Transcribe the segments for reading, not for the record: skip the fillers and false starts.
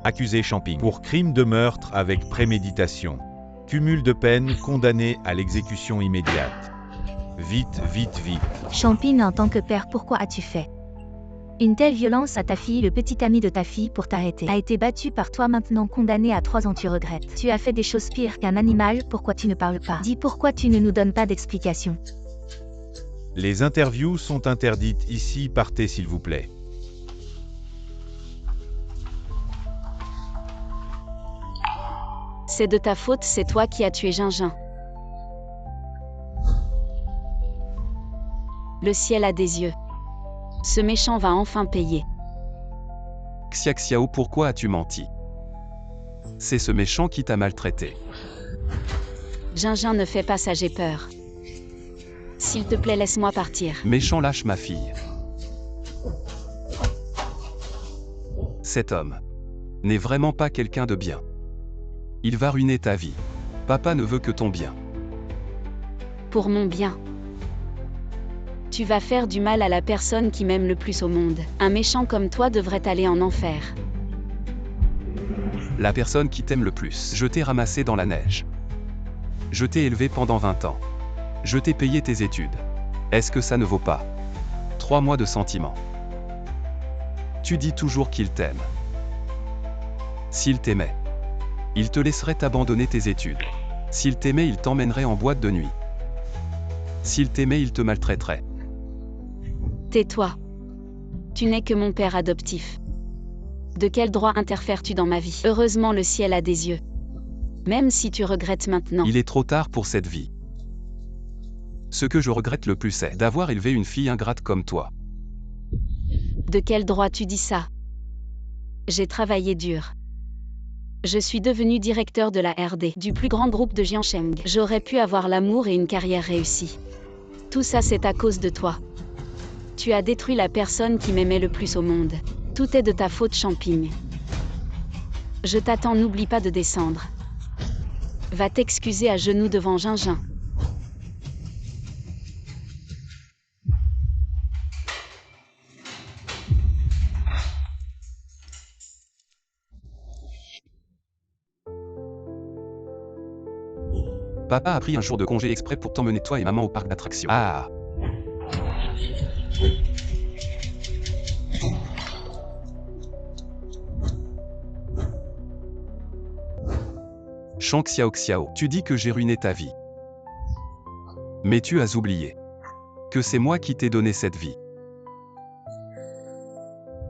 Accusé Champing pour crime de meurtre avec préméditation. Cumul de peine, condamné à l'exécution immédiate. Vite, vite, vite. Champing, en tant que père, pourquoi as-tu fait une telle violence à ta fille? Le petit ami de ta fille, pour t'arrêter, a été battu par toi, maintenant condamné à 3 ans. Tu regrettes. Tu as fait des choses pires qu'un animal. Pourquoi tu ne parles pas? Dis pourquoi tu ne nous donnes pas d'explication. Les interviews sont interdites ici, partez s'il vous plaît. C'est de ta faute, c'est toi qui as tué Gingin. Le ciel a des yeux. Ce méchant va enfin payer. Xiaoxiao, pourquoi as-tu menti? C'est ce méchant qui t'a maltraité. Gingin, ne fais pas ça, j'ai peur. S'il te plaît, laisse-moi partir. Méchant, lâche ma fille. Cet homme n'est vraiment pas quelqu'un de bien. Il va ruiner ta vie. Papa ne veut que ton bien. Pour mon bien. Tu vas faire du mal à la personne qui m'aime le plus au monde. Un méchant comme toi devrait aller en enfer. La personne qui t'aime le plus. Je t'ai ramassé dans la neige. Je t'ai élevé pendant 20 ans. Je t'ai payé tes études. Est-ce que ça ne vaut pas 3 mois de sentiments? Tu dis toujours qu'il t'aime. S'il t'aimait, il te laisserait abandonner tes études. S'il t'aimait, il t'emmènerait en boîte de nuit. S'il t'aimait, il te maltraiterait. Tais-toi. Tu n'es que mon père adoptif. De quel droit interfères-tu dans ma vie? Heureusement, le ciel a des yeux. Même si tu regrettes maintenant. Il est trop tard pour cette vie. Ce que je regrette le plus, c'est d'avoir élevé une fille ingrate comme toi. De quel droit tu dis ça? J'ai travaillé dur. Je suis devenu directeur de la RD, du plus grand groupe de Jiangsheng. J'aurais pu avoir l'amour et une carrière réussie. Tout ça, c'est à cause de toi. Tu as détruit la personne qui m'aimait le plus au monde. Tout est de ta faute, Champing. Je t'attends, n'oublie pas de descendre. Va t'excuser à genoux devant Gingin. Papa a pris un jour de congé exprès pour t'emmener toi et maman au parc d'attractions. Ah! Shang Xiaoxiao, tu dis que j'ai ruiné ta vie. Mais tu as oublié que c'est moi qui t'ai donné cette vie.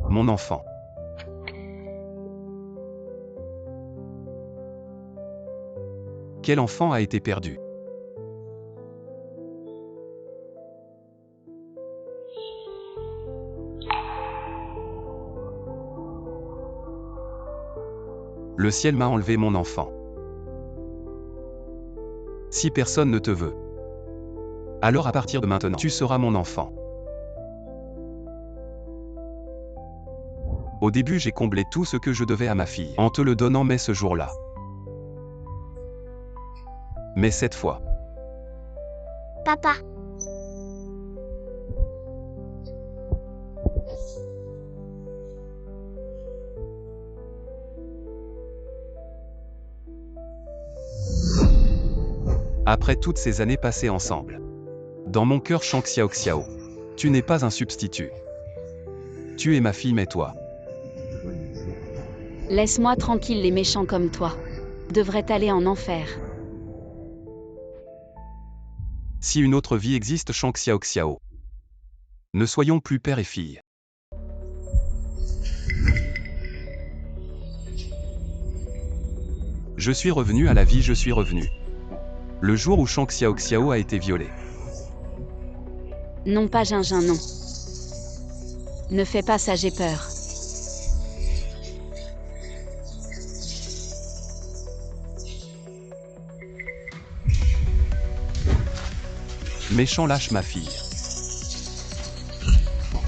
Mon enfant. Quel enfant a été perdu? Le ciel m'a enlevé mon enfant. Si personne ne te veut, alors à partir de maintenant, tu seras mon enfant. Au début, j'ai comblé tout ce que je devais à ma fille, en te le donnant, mais ce jour-là. Mais cette fois... Papa. Après toutes ces années passées ensemble, dans mon cœur, Shang Xiaoxiao, tu n'es pas un substitut. Tu es ma fille, mais toi... Laisse-moi tranquille, les méchants comme toi devraient aller en enfer. Si une autre vie existe, Shang Xiaoxiao, ne soyons plus père et fille. Je suis revenu à la vie, je suis revenu. Le jour où Shang Xiaoxiao a été violé. Non pas Gingin, non. Ne fais pas ça, j'ai peur. Méchant, lâche ma fille.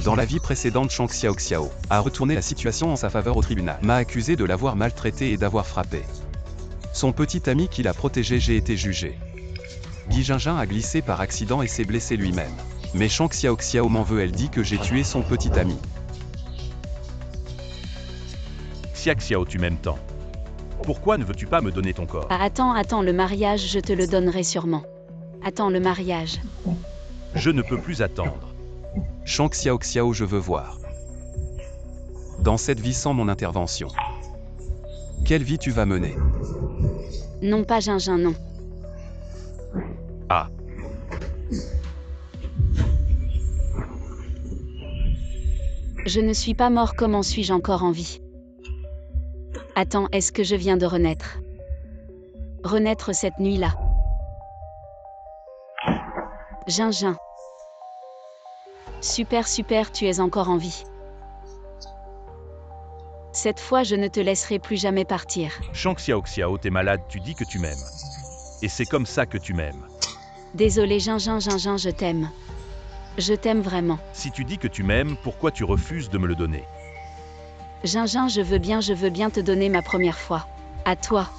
Dans la vie précédente, Shang Xiaoxiao a retourné la situation en sa faveur au tribunal. M'a accusé de l'avoir maltraité et d'avoir frappé son petit ami qui l'a protégé. J'ai été jugé. Guy Gingin a glissé par accident et s'est blessé lui-même. Mais Shang Xiaoxiao m'en veut, elle dit que j'ai tué son petit ami. Xiaoxiao, tu m'aimes tant. Pourquoi ne veux-tu pas me donner ton corps? Ah, attends, le mariage, je te le donnerai sûrement. Attends le mariage. Je ne peux plus attendre. Shang Xiaoxiao, je veux voir. Dans cette vie sans mon intervention. Quelle vie tu vas mener? Non pas Gingin, non. Ah. Je ne suis pas mort, comment suis-je encore en vie? Attends, est-ce que je viens de renaître? Renaître cette nuit-là. Gingin. Super, tu es encore en vie. Cette fois, je ne te laisserai plus jamais partir. Shang Xiaoxiao, t'es malade, tu dis que tu m'aimes. Et c'est comme ça que tu m'aimes. Désolé Gingin, je t'aime. Je t'aime vraiment. Si tu dis que tu m'aimes, pourquoi tu refuses de me le donner? Gingin, je veux bien te donner ma première fois. À toi.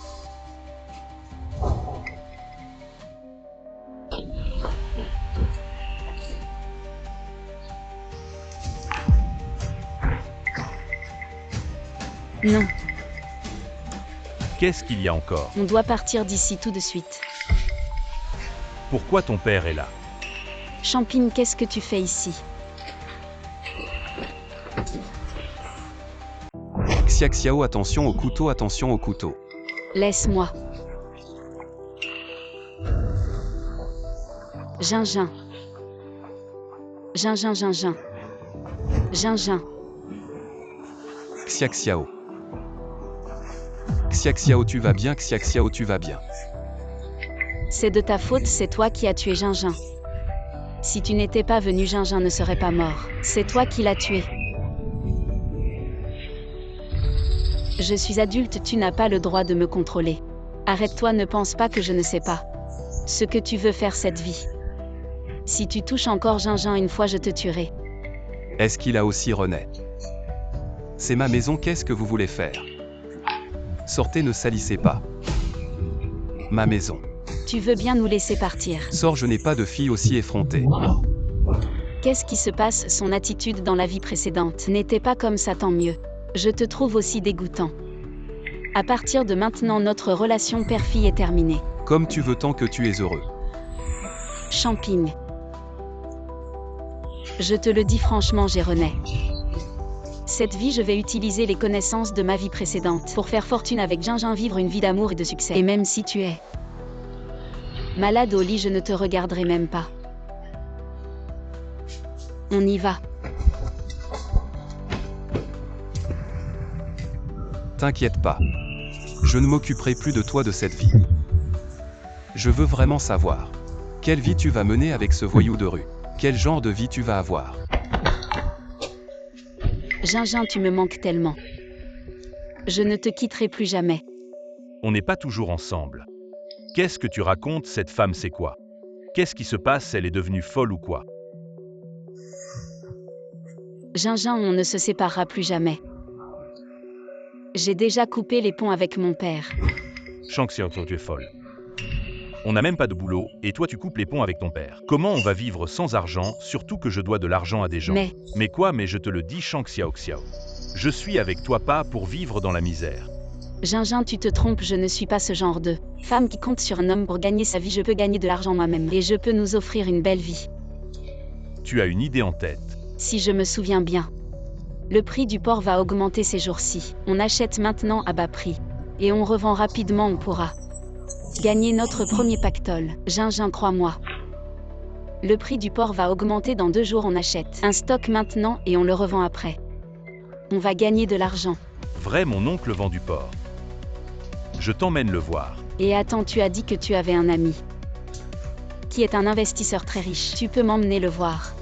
Non, Qu'est-ce qu'il y a encore? on doit partir d'ici tout de suite. Pourquoi ton père est là? Champine, qu'est-ce que tu fais ici? Xiaoxiao, attention au couteau, attention au couteau. Laisse-moi. Gingin. Gingin. Xiaoxiao. Xiaoxiao, tu vas bien, Xiaoxiao, tu vas bien. C'est de ta faute, c'est toi qui as tué Gingin. Si tu n'étais pas venu, Gingin ne serait pas mort. C'est toi qui l'as tué. Je suis adulte, tu n'as pas le droit de me contrôler. Arrête-toi, ne pense pas que je ne sais pas ce que tu veux faire cette vie. Si tu touches encore Gingin une fois, je te tuerai. Est-ce qu'il a aussi renaît? C'est ma maison, qu'est-ce que vous voulez faire? Sortez, ne salissez pas. Ma maison. Tu veux bien nous laisser partir? Sors, je n'ai pas de fille aussi effrontée. Qu'est-ce qui se passe? Son attitude dans la vie précédente n'était pas comme ça, tant mieux. Je te trouve aussi dégoûtant. À partir de maintenant, notre relation père-fille est terminée. Comme tu veux tant que tu es heureux. Champing. Je te le dis franchement, j'ai renaît. Cette vie, je vais utiliser les connaissances de ma vie précédente pour faire fortune avec Gingin, vivre une vie d'amour et de succès. Et même si tu es malade au lit, je ne te regarderai même pas. On y va. T'inquiète pas. Je ne m'occuperai plus de toi de cette vie. Je veux vraiment savoir. Quelle vie tu vas mener avec ce voyou de rue? Quel genre de vie tu vas avoir? Gingin, tu me manques tellement. Je ne te quitterai plus jamais. On n'est pas toujours ensemble. Qu'est-ce que tu racontes, cette femme, c'est quoi? Qu'est-ce qui se passe, elle est devenue folle ou quoi? Gingin, on ne se séparera plus jamais. J'ai déjà coupé les ponts avec mon père. Shang Xiaoxiao, tu es folle. On n'a même pas de boulot, et toi tu coupes les ponts avec ton père. Comment on va vivre sans argent, surtout que je dois de l'argent à des gens? Mais quoi? Mais je te le dis, Shang Xiaoxiao. Je suis avec toi pas pour vivre dans la misère. Gingin, tu te trompes, je ne suis pas ce genre de femme qui compte sur un homme pour gagner sa vie. Je peux gagner de l'argent moi-même, et je peux nous offrir une belle vie. Tu as une idée en tête. Si je me souviens bien. Le prix du porc va augmenter ces jours-ci. On achète maintenant à bas prix. Et on revend rapidement, on pourra gagner notre premier pactole. Gingin, crois-moi. Le prix du porc va augmenter dans 2 jours, on achète un stock maintenant et on le revend après. On va gagner de l'argent. Vrai, mon oncle vend du porc. Je t'emmène le voir. Et attends, tu as dit que tu avais un ami qui est un investisseur très riche. Tu peux m'emmener le voir.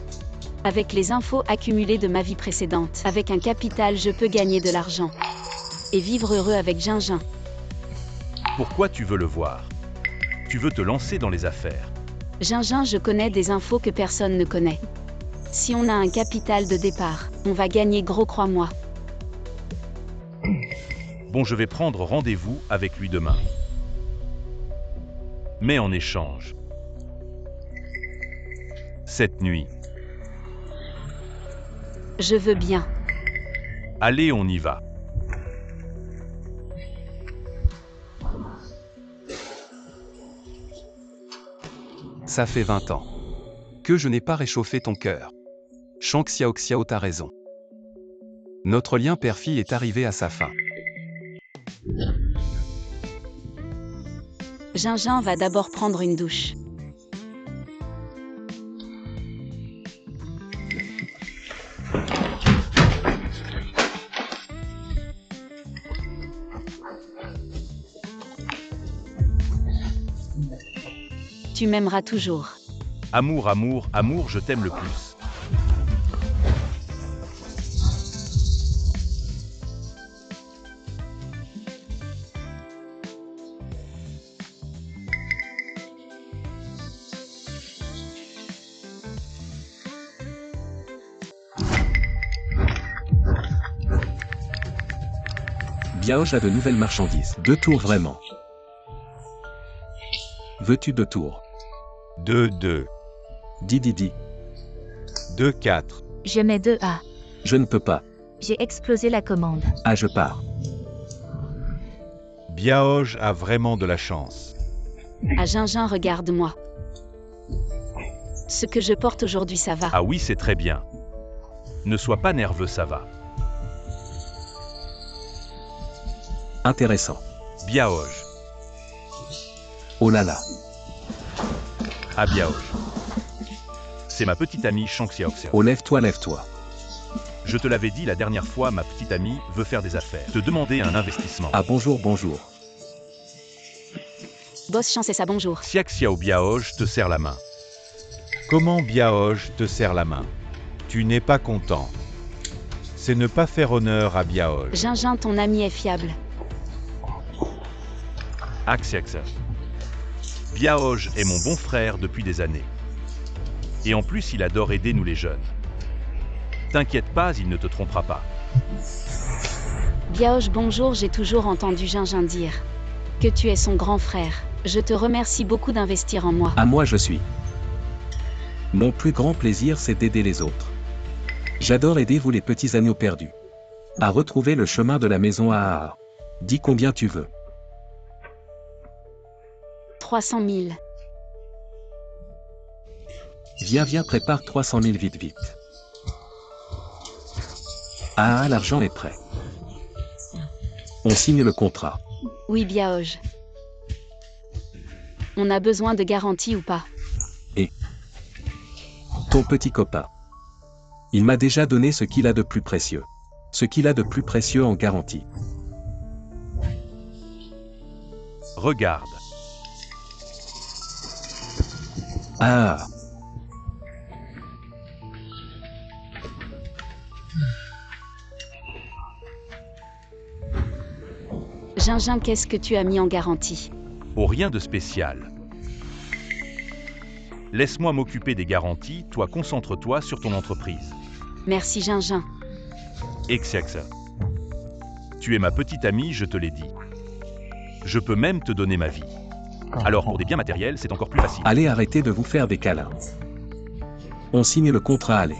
Avec les infos accumulées de ma vie précédente, avec un capital, je peux gagner de l'argent et vivre heureux avec Gingin. Pourquoi tu veux le voir? Tu veux te lancer dans les affaires. Gingin, je connais des infos que personne ne connaît. Si on a un capital de départ, on va gagner gros, crois-moi. Bon, je vais prendre rendez-vous avec lui demain. Mais en échange, cette nuit, Je veux bien. allez, on y va. Ça fait 20 ans que je n'ai pas réchauffé ton cœur. Shang Xiao Xiao, t'as raison. Notre lien père-fille est arrivé à sa fin. Gingin va d'abord prendre une douche. Tu m'aimeras toujours. Amour, amour, amour, je t'aime le plus. Biaoge a de nouvelles marchandises. 2 tours vraiment. Veux-tu 2 tours? 2-2. Dis. 2-4. Je mets 2 A. Je ne peux pas. J'ai explosé la commande. Ah, je pars. Biaoge a vraiment de la chance. À Gingin, regarde-moi. Ce que je porte aujourd'hui, ça va. Ah oui, c'est très bien. Ne sois pas nerveux, ça va. Intéressant. Biaoge. Oh là là. Ah Biaoge. C'est ma petite amie Shang Xiao Xiao. Oh, lève-toi, lève-toi. Je te l'avais dit la dernière fois, ma petite amie veut faire des affaires. Te demander un investissement. Ah, bonjour. Boss Chance et ça, bonjour. Xiao Xiao Biaoge te serre la main. Comment Biaoge te serre la main? Tu n'es pas content. C'est ne pas faire honneur à Biaoge. Gingin, ton ami est fiable. Axiaxa. Biaoge est mon bon frère depuis des années. Et en plus, il adore aider nous les jeunes. T'inquiète pas, il ne te trompera pas. Biaoge, bonjour, j'ai toujours entendu Gingin dire que tu es son grand frère. Je te remercie beaucoup d'investir en moi. À moi, je suis. Mon plus grand plaisir, c'est d'aider les autres. J'adore aider vous les petits agneaux perdus. À retrouver le chemin de la maison à Aa. Dis combien tu veux. 300 000. Viens, prépare 300 000 vite. Ah, l'argent est prêt. On signe le contrat. Oui, Biaoge. On a besoin de garantie ou pas? Et ton petit copain. Il m'a déjà donné ce qu'il a de plus précieux. Ce qu'il a de plus précieux en garantie. Regarde. Ah. Gingin, qu'est-ce que tu as mis en garantie? Oh, rien de spécial. Laisse-moi m'occuper des garanties, toi concentre-toi sur ton entreprise. Merci Gingin. Exiaxa. Tu es ma petite amie, je te l'ai dit. Je peux même te donner ma vie. Alors pour des biens matériels, c'est encore plus facile. Allez, arrêtez de vous faire des câlins. On signe le contrat, allez.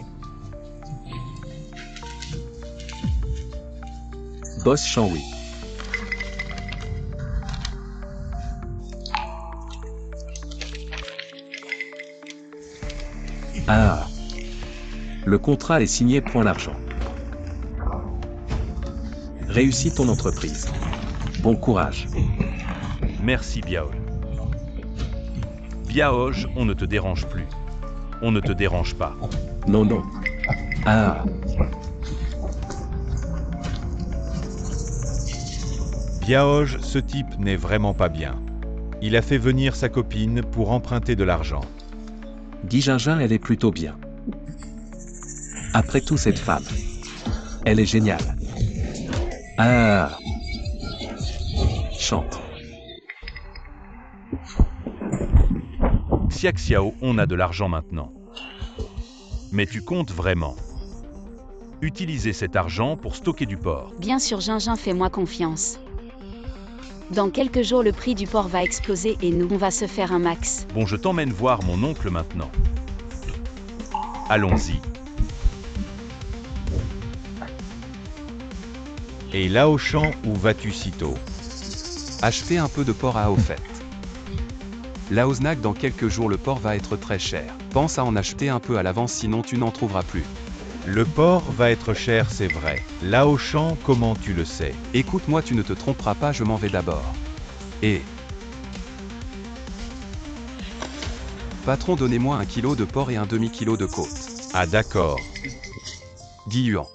Boss Shang-Wi. Ah. Le contrat est signé, prends l'argent. Réussis ton entreprise. Bon courage. Merci Biaoge. Biaoge, on ne te dérange plus. On ne te dérange pas. Non. Ah. Biaoge, ce type n'est vraiment pas bien. Il a fait venir sa copine pour emprunter de l'argent. Dis Gingin, elle est plutôt bien. Après tout, cette femme. Elle est géniale. Ah. Chante. Xiao Xiao, on a de l'argent maintenant. Mais tu comptes vraiment utiliser cet argent pour stocker du porc. Bien sûr Gingin, fais-moi confiance. Dans quelques jours, le prix du porc va exploser et nous, on va se faire un max. Bon, je t'emmène voir mon oncle maintenant. Allons-y. Et là au champ, où vas-tu sitôt? Acheter un peu de porc à au fait. La Osnac, dans quelques jours le porc va être très cher. Pense à en acheter un peu à l'avance, sinon tu n'en trouveras plus. Le porc va être cher, c'est vrai. Là au champ, comment tu le sais? Écoute-moi, tu ne te tromperas pas, je m'en vais d'abord. Et... Patron, donnez-moi 1 kilo de porc et un demi-kilo de côte. Ah d'accord. 10 yuans.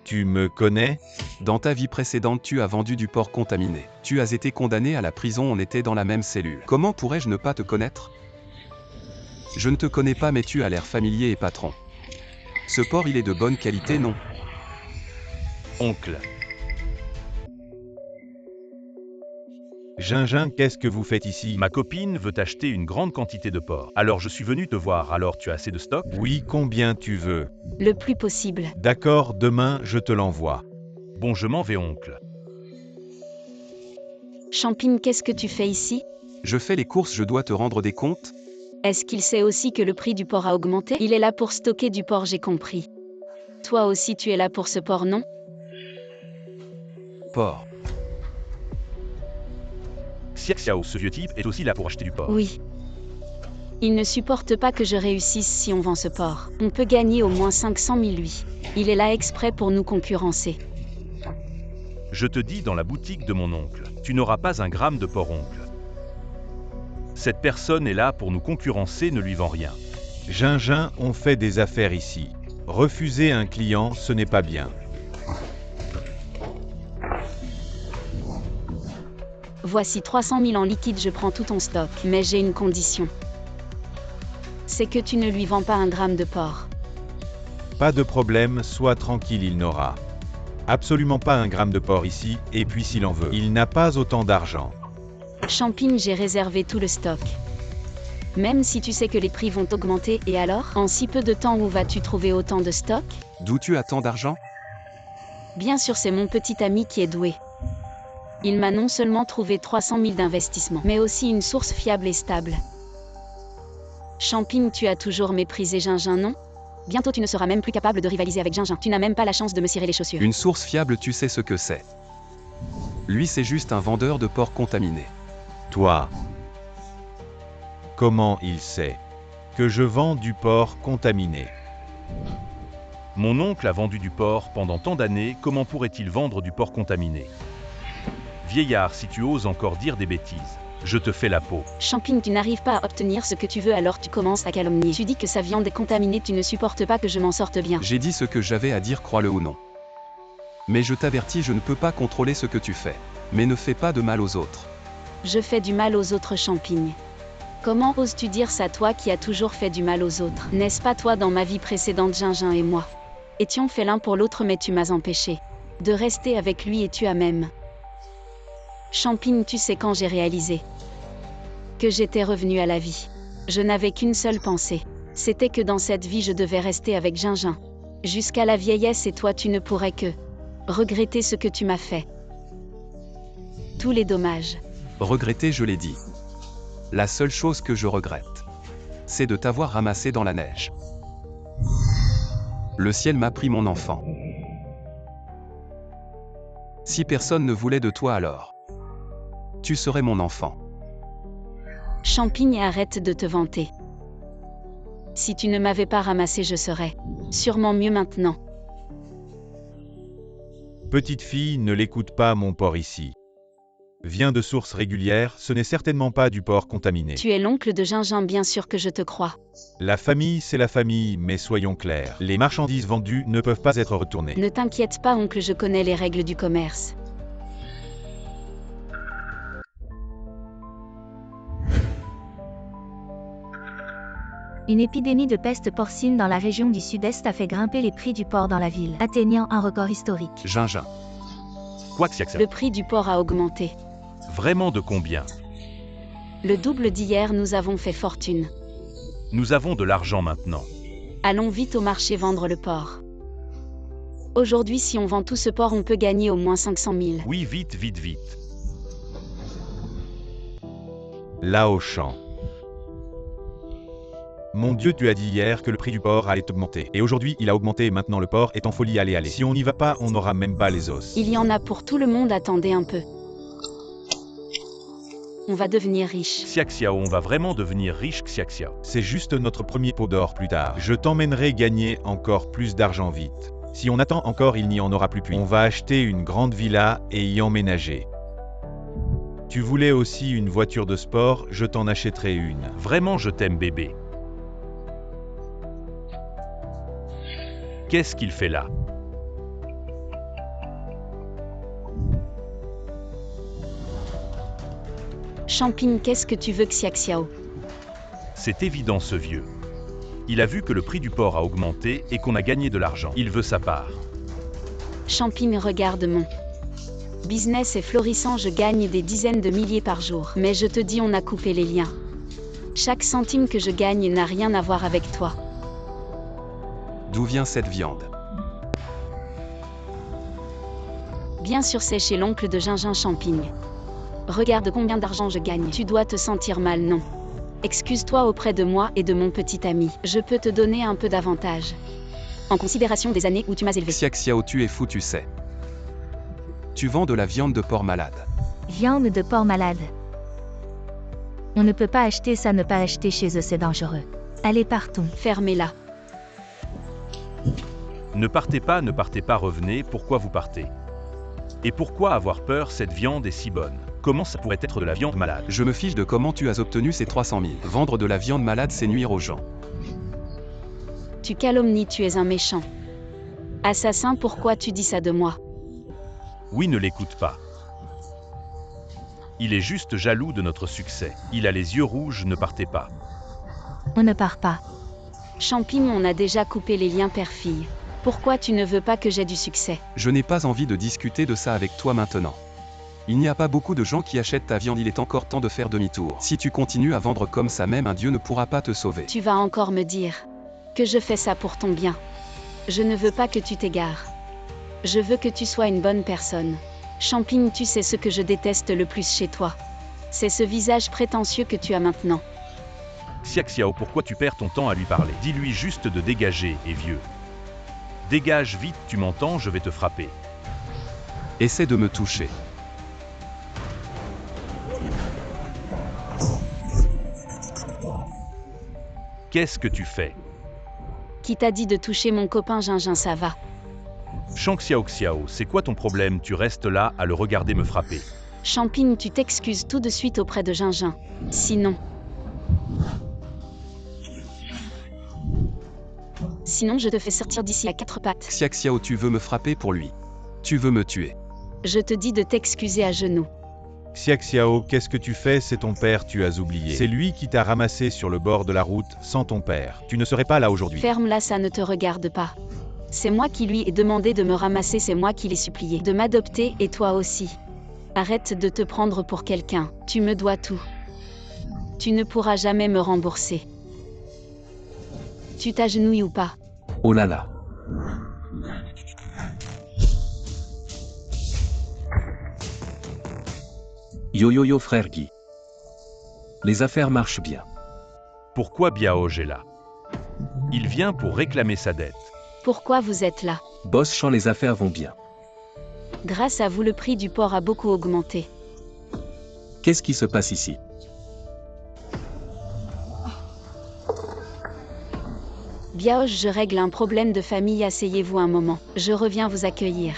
Tu me connais? Dans ta vie précédente, tu as vendu du porc contaminé. Tu as été condamné à la prison, on était dans la même cellule. Comment pourrais-je ne pas te connaître? Je ne te connais pas, mais tu as l'air familier et patron. Ce porc, il est de bonne qualité, non? Oncle. Gingin, qu'est-ce que vous faites ici? Ma copine veut acheter une grande quantité de porc. Alors je suis venu te voir, alors tu as assez de stock? Oui, combien tu veux? Le plus possible. D'accord, demain je te l'envoie. Bon, je m'en vais, oncle. Champignon, qu'est-ce que tu fais ici? Je fais les courses, je dois te rendre des comptes? Est-ce qu'il sait aussi que le prix du porc a augmenté? Il est là pour stocker du porc, j'ai compris. Toi aussi tu es là pour ce porc, non? Porc. Xiao, ce vieux type est aussi là pour acheter du porc. Oui. Il ne supporte pas que je réussisse si on vend ce porc. On peut gagner au moins 500 000 lui. Il est là exprès pour nous concurrencer. Je te dis dans la boutique de mon oncle, tu n'auras pas un gramme de porc, oncle. Cette personne est là pour nous concurrencer, ne lui vends rien. Gingin, on fait des affaires ici. Refuser un client, ce n'est pas bien. Voici 300 000 en liquide, je prends tout ton stock. Mais j'ai une condition. C'est que tu ne lui vends pas un gramme de porc. Pas de problème, sois tranquille, il n'aura absolument pas un gramme de porc ici, et puis s'il en veut, il n'a pas autant d'argent. Champignon, j'ai réservé tout le stock. Même si tu sais que les prix vont augmenter, et alors? En si peu de temps, où vas-tu trouver autant de stock? D'où tu as tant d'argent? Bien sûr, c'est mon petit ami qui est doué. Il m'a non seulement trouvé 300 000 d'investissement, mais aussi une source fiable et stable. Champignon, tu as toujours méprisé Gingin, non? Bientôt tu ne seras même plus capable de rivaliser avec Gingin. Tu n'as même pas la chance de me cirer les chaussures. Une source fiable, tu sais ce que c'est. Lui, c'est juste un vendeur de porc contaminé. Toi, comment il sait que je vends du porc contaminé? Mon oncle a vendu du porc pendant tant d'années, comment pourrait-il vendre du porc contaminé? Vieillard, si tu oses encore dire des bêtises, je te fais la peau. Champignon, tu n'arrives pas à obtenir ce que tu veux, alors tu commences à calomnier. Tu dis que sa viande est contaminée, tu ne supportes pas que je m'en sorte bien. J'ai dit ce que j'avais à dire, crois-le ou non. Mais je t'avertis, je ne peux pas contrôler ce que tu fais. Mais ne fais pas de mal aux autres. Je fais du mal aux autres, Champignon. Comment oses-tu dire ça, toi qui as toujours fait du mal aux autres? N'est-ce pas toi, dans ma vie précédente, Gingin et moi étions fait l'un pour l'autre, mais tu m'as empêché de rester avec lui, et tu as même... Champignon, tu sais quand j'ai réalisé que j'étais revenu à la vie. Je n'avais qu'une seule pensée. C'était que dans cette vie je devais rester avec Gingin jusqu'à la vieillesse, et toi tu ne pourrais que regretter ce que tu m'as fait. Tous les dommages. Regretter, je l'ai dit. La seule chose que je regrette, c'est de t'avoir ramassé dans la neige. Le ciel m'a pris mon enfant. Si personne ne voulait de toi, alors tu serais mon enfant. Champignon, arrête de te vanter. Si tu ne m'avais pas ramassé, je serais sûrement mieux maintenant. Petite fille, ne l'écoute pas, mon porc ici vient de sources régulières, ce n'est certainement pas du porc contaminé. Tu es l'oncle de Gingin, bien sûr que je te crois. La famille, c'est la famille, mais soyons clairs, les marchandises vendues ne peuvent pas être retournées. Ne t'inquiète pas, oncle, je connais les règles du commerce. Une épidémie de peste porcine dans la région du sud-est a fait grimper les prix du porc dans la ville, atteignant un record historique. Gingin. Quoi que c'est? Le prix du porc a augmenté. Vraiment de combien? Le double d'hier, nous avons fait fortune. Nous avons de l'argent maintenant. Allons vite au marché vendre le porc. Aujourd'hui, si on vend tout ce porc, on peut gagner au moins 500 000. Oui, vite, vite, vite. Là au champ. Mon Dieu, tu as dit hier que le prix du porc allait augmenter. Et aujourd'hui, il a augmenté et maintenant le porc est en folie, allez. Si on n'y va pas, on n'aura même pas les os. Il y en a pour tout le monde, attendez un peu. On va devenir riche. Xiaxiao, on va vraiment devenir riche, Xiaxiao. C'est juste notre premier pot d'or plus tard. Je t'emmènerai gagner encore plus d'argent vite. Si on attend encore, il n'y en aura plus. On va acheter une grande villa et y emménager. Tu voulais aussi une voiture de sport, je t'en achèterai une. Vraiment, je t'aime, bébé. Qu'est-ce qu'il fait là? Champing, qu'est-ce que tu veux, Xiaxiao? C'est évident, ce vieux. Il a vu que le prix du porc a augmenté et qu'on a gagné de l'argent. Il veut sa part. Champing, regarde mon business est florissant, je gagne des dizaines de milliers par jour. Mais je te dis, on a coupé les liens. Chaque centime que je gagne n'a rien à voir avec toi. D'où vient cette viande? Bien sûr, c'est chez l'oncle de Gingin Champing. Regarde combien d'argent je gagne. Tu dois te sentir mal, non? Excuse-toi auprès de moi et de mon petit ami. Je peux te donner un peu d'avantage. En considération des années où tu m'as élevé. Xiaxiao, tu es fou, tu sais. Tu vends de la viande de porc malade. Viande de porc malade. On ne peut pas acheter ça, ne pas acheter chez eux, c'est dangereux. Allez, partons. Fermez-la. Ne partez pas, revenez, pourquoi vous partez? Et pourquoi avoir peur, cette viande est si bonne? Comment ça pourrait être de la viande malade? Je me fiche de comment tu as obtenu ces 300 000. Vendre de la viande malade, c'est nuire aux gens. Tu calomnies, tu es un méchant. Assassin, pourquoi tu dis ça de moi? Oui, ne l'écoute pas. Il est juste jaloux de notre succès. Il a les yeux rouges, ne partez pas. On ne part pas. Champing, on a déjà coupé les liens père-fille. Pourquoi tu ne veux pas que j'aie du succès? Je n'ai pas envie de discuter de ça avec toi maintenant. Il n'y a pas beaucoup de gens qui achètent ta viande, il est encore temps de faire demi-tour. Si tu continues à vendre comme ça, même un dieu ne pourra pas te sauver. Tu vas encore me dire que je fais ça pour ton bien. Je ne veux pas que tu t'égares. Je veux que tu sois une bonne personne. Champing, tu sais ce que je déteste le plus chez toi. C'est ce visage prétentieux que tu as maintenant. Xiaxiao, pourquoi tu perds ton temps à lui parler? Dis-lui juste de dégager, et vieux. Dégage vite, tu m'entends, je vais te frapper. Essaie de me toucher. Qu'est-ce que tu fais? Qui t'a dit de toucher mon copain Gingin, ça va? Xiao, c'est quoi ton problème? Tu restes là à le regarder me frapper. Champing, tu t'excuses tout de suite auprès de Gingin. Sinon, je te fais sortir d'ici à 4 pattes. Xiaxiao, tu veux me frapper pour lui. Tu veux me tuer. Je te dis de t'excuser à genoux. Xiaxiao, qu'est-ce que tu fais? C'est ton père, tu as oublié. C'est lui qui t'a ramassé sur le bord de la route, sans ton père. Tu ne serais pas là aujourd'hui. Ferme-la, ça ne te regarde pas. C'est moi qui lui ai demandé de me ramasser, c'est moi qui l'ai supplié de m'adopter, et toi aussi. Arrête de te prendre pour quelqu'un, tu me dois tout. Tu ne pourras jamais me rembourser. Tu t'agenouilles ou pas? Oh là là. Yo frère Guy. Les affaires marchent bien. Pourquoi Biaoj est là? Il vient pour réclamer sa dette. Pourquoi vous êtes là? Boss Champ, les affaires vont bien. Grâce à vous, le prix du porc a beaucoup augmenté. Qu'est-ce qui se passe ici? Biaoj, je règle un problème de famille, asseyez-vous un moment. Je reviens vous accueillir.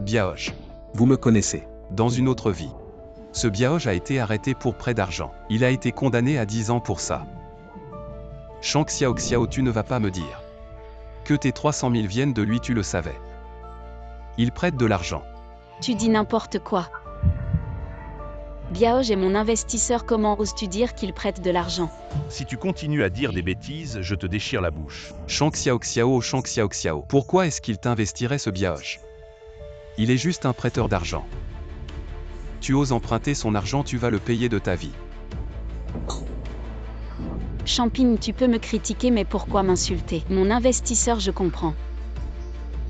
Biaoj. Vous me connaissez. Dans une autre vie. Ce Biaoj a été arrêté pour prêt d'argent. Il a été condamné à 10 ans pour ça. Xiao, tu ne vas pas me dire que tes 300 000 viennent de lui, tu le savais. Il prête de l'argent. Tu dis n'importe quoi. Biaoj est mon investisseur, comment oses-tu dire qu'il prête de l'argent? Si tu continues à dire des bêtises, je te déchire la bouche. Xiao. Pourquoi est-ce qu'il t'investirait, ce Biaoj? Il est juste un prêteur d'argent. Tu oses emprunter son argent, tu vas le payer de ta vie. Champing, tu peux me critiquer, mais pourquoi m'insulter? Mon investisseur, je comprends.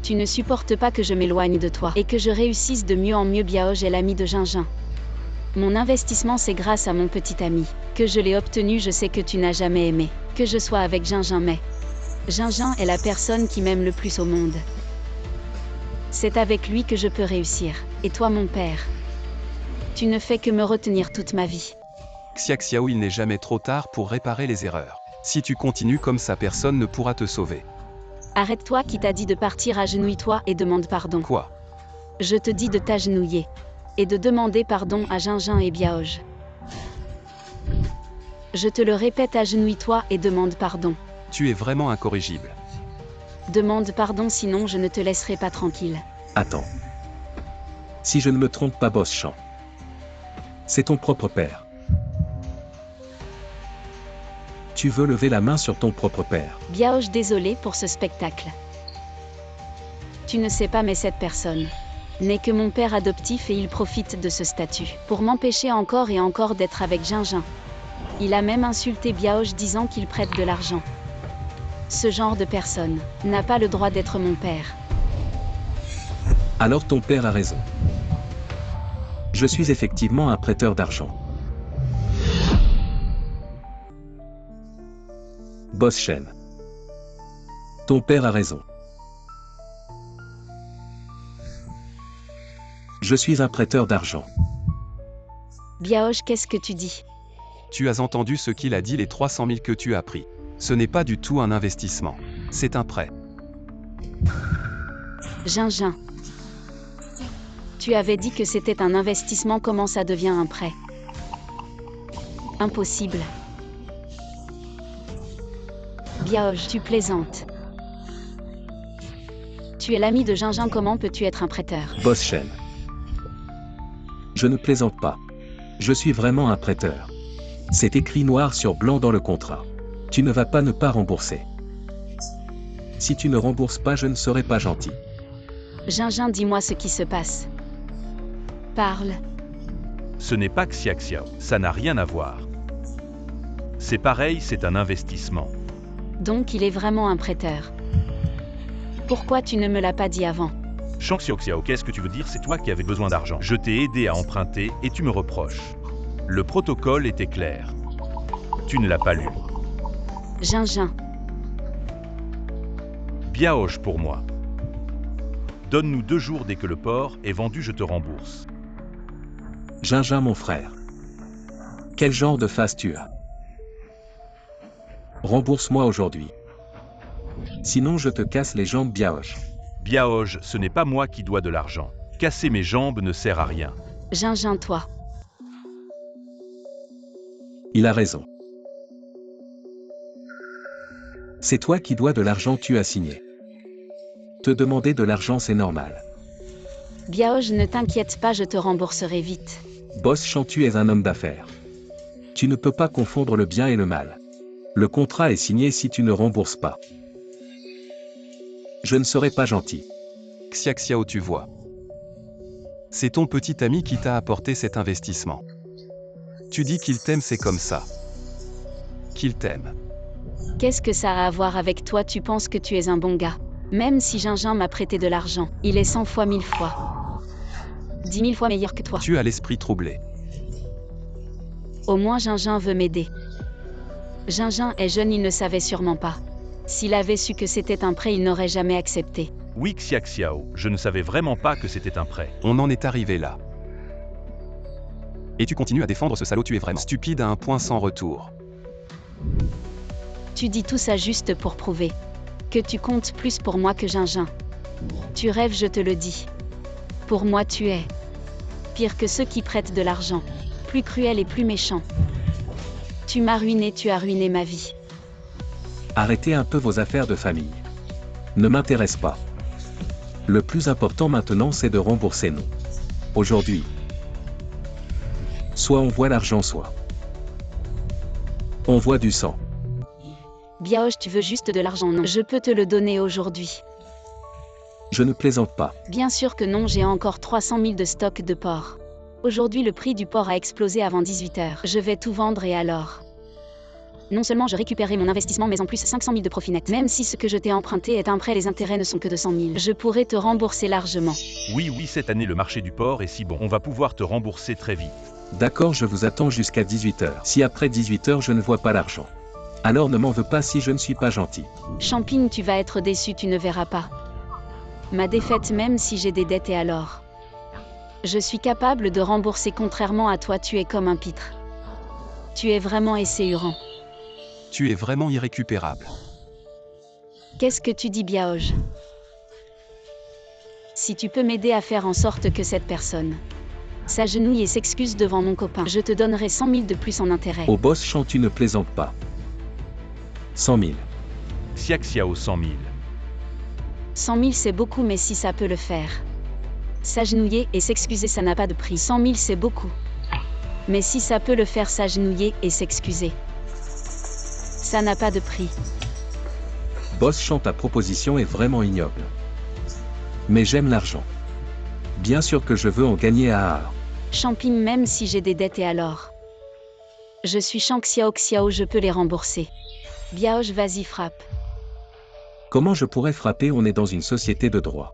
Tu ne supportes pas que je m'éloigne de toi et que je réussisse de mieux en mieux. Biaoj est l'ami de Gingin. Mon investissement, c'est grâce à mon petit ami que je l'ai obtenu. Je sais que tu n'as jamais aimé que je sois avec Gingin, mais Gingin est la personne qui m'aime le plus au monde. C'est avec lui que je peux réussir. Et toi, mon père, tu ne fais que me retenir toute ma vie. Xiaoxiao, il n'est jamais trop tard pour réparer les erreurs. Si tu continues comme ça, personne ne pourra te sauver. Arrête-toi, qui t'a dit de partir, agenouille-toi et demande pardon. Quoi? Je te dis de t'agenouiller. Et de demander pardon à Jingin et Biaoj. Je te le répète, agenouille-toi et demande pardon. Tu es vraiment incorrigible. Demande pardon, sinon je ne te laisserai pas tranquille. Attends. Si je ne me trompe pas, Boss Chan, c'est ton propre père. Tu veux lever la main sur ton propre père. Biaoj, désolé pour ce spectacle. Tu ne sais pas, mais cette personne n'est que mon père adoptif et il profite de ce statut pour m'empêcher encore et encore d'être avec Jingin. Il a même insulté Biaoj disant qu'il prête de l'argent. Ce genre de personne n'a pas le droit d'être mon père. Alors ton père a raison. Je suis effectivement un prêteur d'argent. Boss Shen. Ton père a raison. Je suis un prêteur d'argent. Biaoj, qu'est-ce que tu dis? Tu as entendu ce qu'il a dit, les 300 000 que tu as pris. Ce n'est pas du tout un investissement. C'est un prêt. Jingin. Tu avais dit que c'était un investissement, comment ça devient un prêt? Impossible. Biaoj, tu plaisantes. Tu es l'ami de Jingin, comment peux-tu être un prêteur? Boss Shen. Je ne plaisante pas. Je suis vraiment un prêteur. C'est écrit noir sur blanc dans le contrat. Tu ne vas pas ne pas rembourser. Si tu ne rembourses pas, je ne serai pas gentil. Jingin, dis-moi ce qui se passe. Parle. Ce n'est pas Xiaoxiao, ça n'a rien à voir. C'est pareil, c'est un investissement. Donc il est vraiment un prêteur. Pourquoi tu ne me l'as pas dit avant? Shang Xiaoxiao, qu'est-ce que tu veux dire? C'est toi qui avais besoin d'argent. Je t'ai aidé à emprunter et tu me reproches. Le protocole était clair. Tu ne l'as pas lu. Jingin. Biaoj pour moi. Donne-nous 2 jours, dès que le porc est vendu, je te rembourse. Jingin, mon frère. Quel genre de face tu as? Rembourse-moi aujourd'hui. Sinon je te casse les jambes, Biaoj. Biaoj, ce n'est pas moi qui dois de l'argent. Casser mes jambes ne sert à rien. Jingin, toi. Il a raison. C'est toi qui dois de l'argent, tu as signé. Te demander de l'argent, c'est normal. Biaoj, ne t'inquiète pas, je te rembourserai vite. Boss Chan, tu es un homme d'affaires. Tu ne peux pas confondre le bien et le mal. Le contrat est signé si tu ne rembourses pas. Je ne serai pas gentil. Xiaoxiao, tu vois. C'est ton petit ami qui t'a apporté cet investissement. Tu dis qu'il t'aime, c'est comme ça. Qu'il t'aime. Qu'est-ce que ça a à voir avec toi? Tu penses que tu es un bon gars? Même si Jingin m'a prêté de l'argent, il est 100 fois, 1000 fois. 10 000 fois meilleur que toi. Tu as l'esprit troublé. Au moins Jingin veut m'aider. Jingin est jeune, il ne savait sûrement pas. S'il avait su que c'était un prêt, il n'aurait jamais accepté. Oui, Xiaoxiao, je ne savais vraiment pas que c'était un prêt. On en est arrivé là. Et tu continues à défendre ce salaud, tu es vraiment stupide à un point sans retour. Tu dis tout ça juste pour prouver que tu comptes plus pour moi que Jingin. Tu rêves, je te le dis. Pour moi, tu es pire que ceux qui prêtent de l'argent. Plus cruel et plus méchant. Tu m'as ruiné, tu as ruiné ma vie. Arrêtez un peu vos affaires de famille. Ne m'intéresse pas. Le plus important maintenant, c'est de rembourser nous. Aujourd'hui. Soit on voit l'argent, soit on voit du sang. Biaoj, tu veux juste de l'argent? Non, je peux te le donner aujourd'hui. Je ne plaisante pas. Bien sûr que non, j'ai encore 300 000 de stock de porc. Aujourd'hui, le prix du porc a explosé avant 18 h. Je vais tout vendre et alors? Non seulement je récupérerai mon investissement, mais en plus 500 000 de profit net. Même si ce que je t'ai emprunté est un prêt, les intérêts ne sont que de 100 000. Je pourrais te rembourser largement. Oui, cette année le marché du porc est si bon. On va pouvoir te rembourser très vite. D'accord, je vous attends jusqu'à 18 h. Si après 18 h je ne vois pas l'argent, alors ne m'en veux pas si je ne suis pas gentil. Champign, tu vas être déçu, tu ne verras pas ma défaite même si j'ai des dettes, et alors? Je suis capable de rembourser, contrairement à toi, tu es comme un pitre. Tu es vraiment esséurant. Tu es vraiment irrécupérable. Qu'est-ce que tu dis, Biaoj? Si tu peux m'aider à faire en sorte que cette personne s'agenouille et s'excuse devant mon copain, je te donnerai 100 000 de plus en intérêt. Au boss Chant, tu ne plaisantes pas. 100 000. Xiaoxiao 100 000. 100 000 c'est beaucoup, mais si ça peut le faire. S'agenouiller et s'excuser, ça n'a pas de prix. 100 000 c'est beaucoup. Mais si ça peut le faire, s'agenouiller et s'excuser, ça n'a pas de prix. Boss Chant, ta proposition est vraiment ignoble. Mais j'aime l'argent. Bien sûr que je veux en gagner à Haar. Champing, même si j'ai des dettes, et alors? Je suis Xiaoxiao, je peux les rembourser. Biaoj, vas-y, frappe. Comment je pourrais frapper? On est dans une société de droit.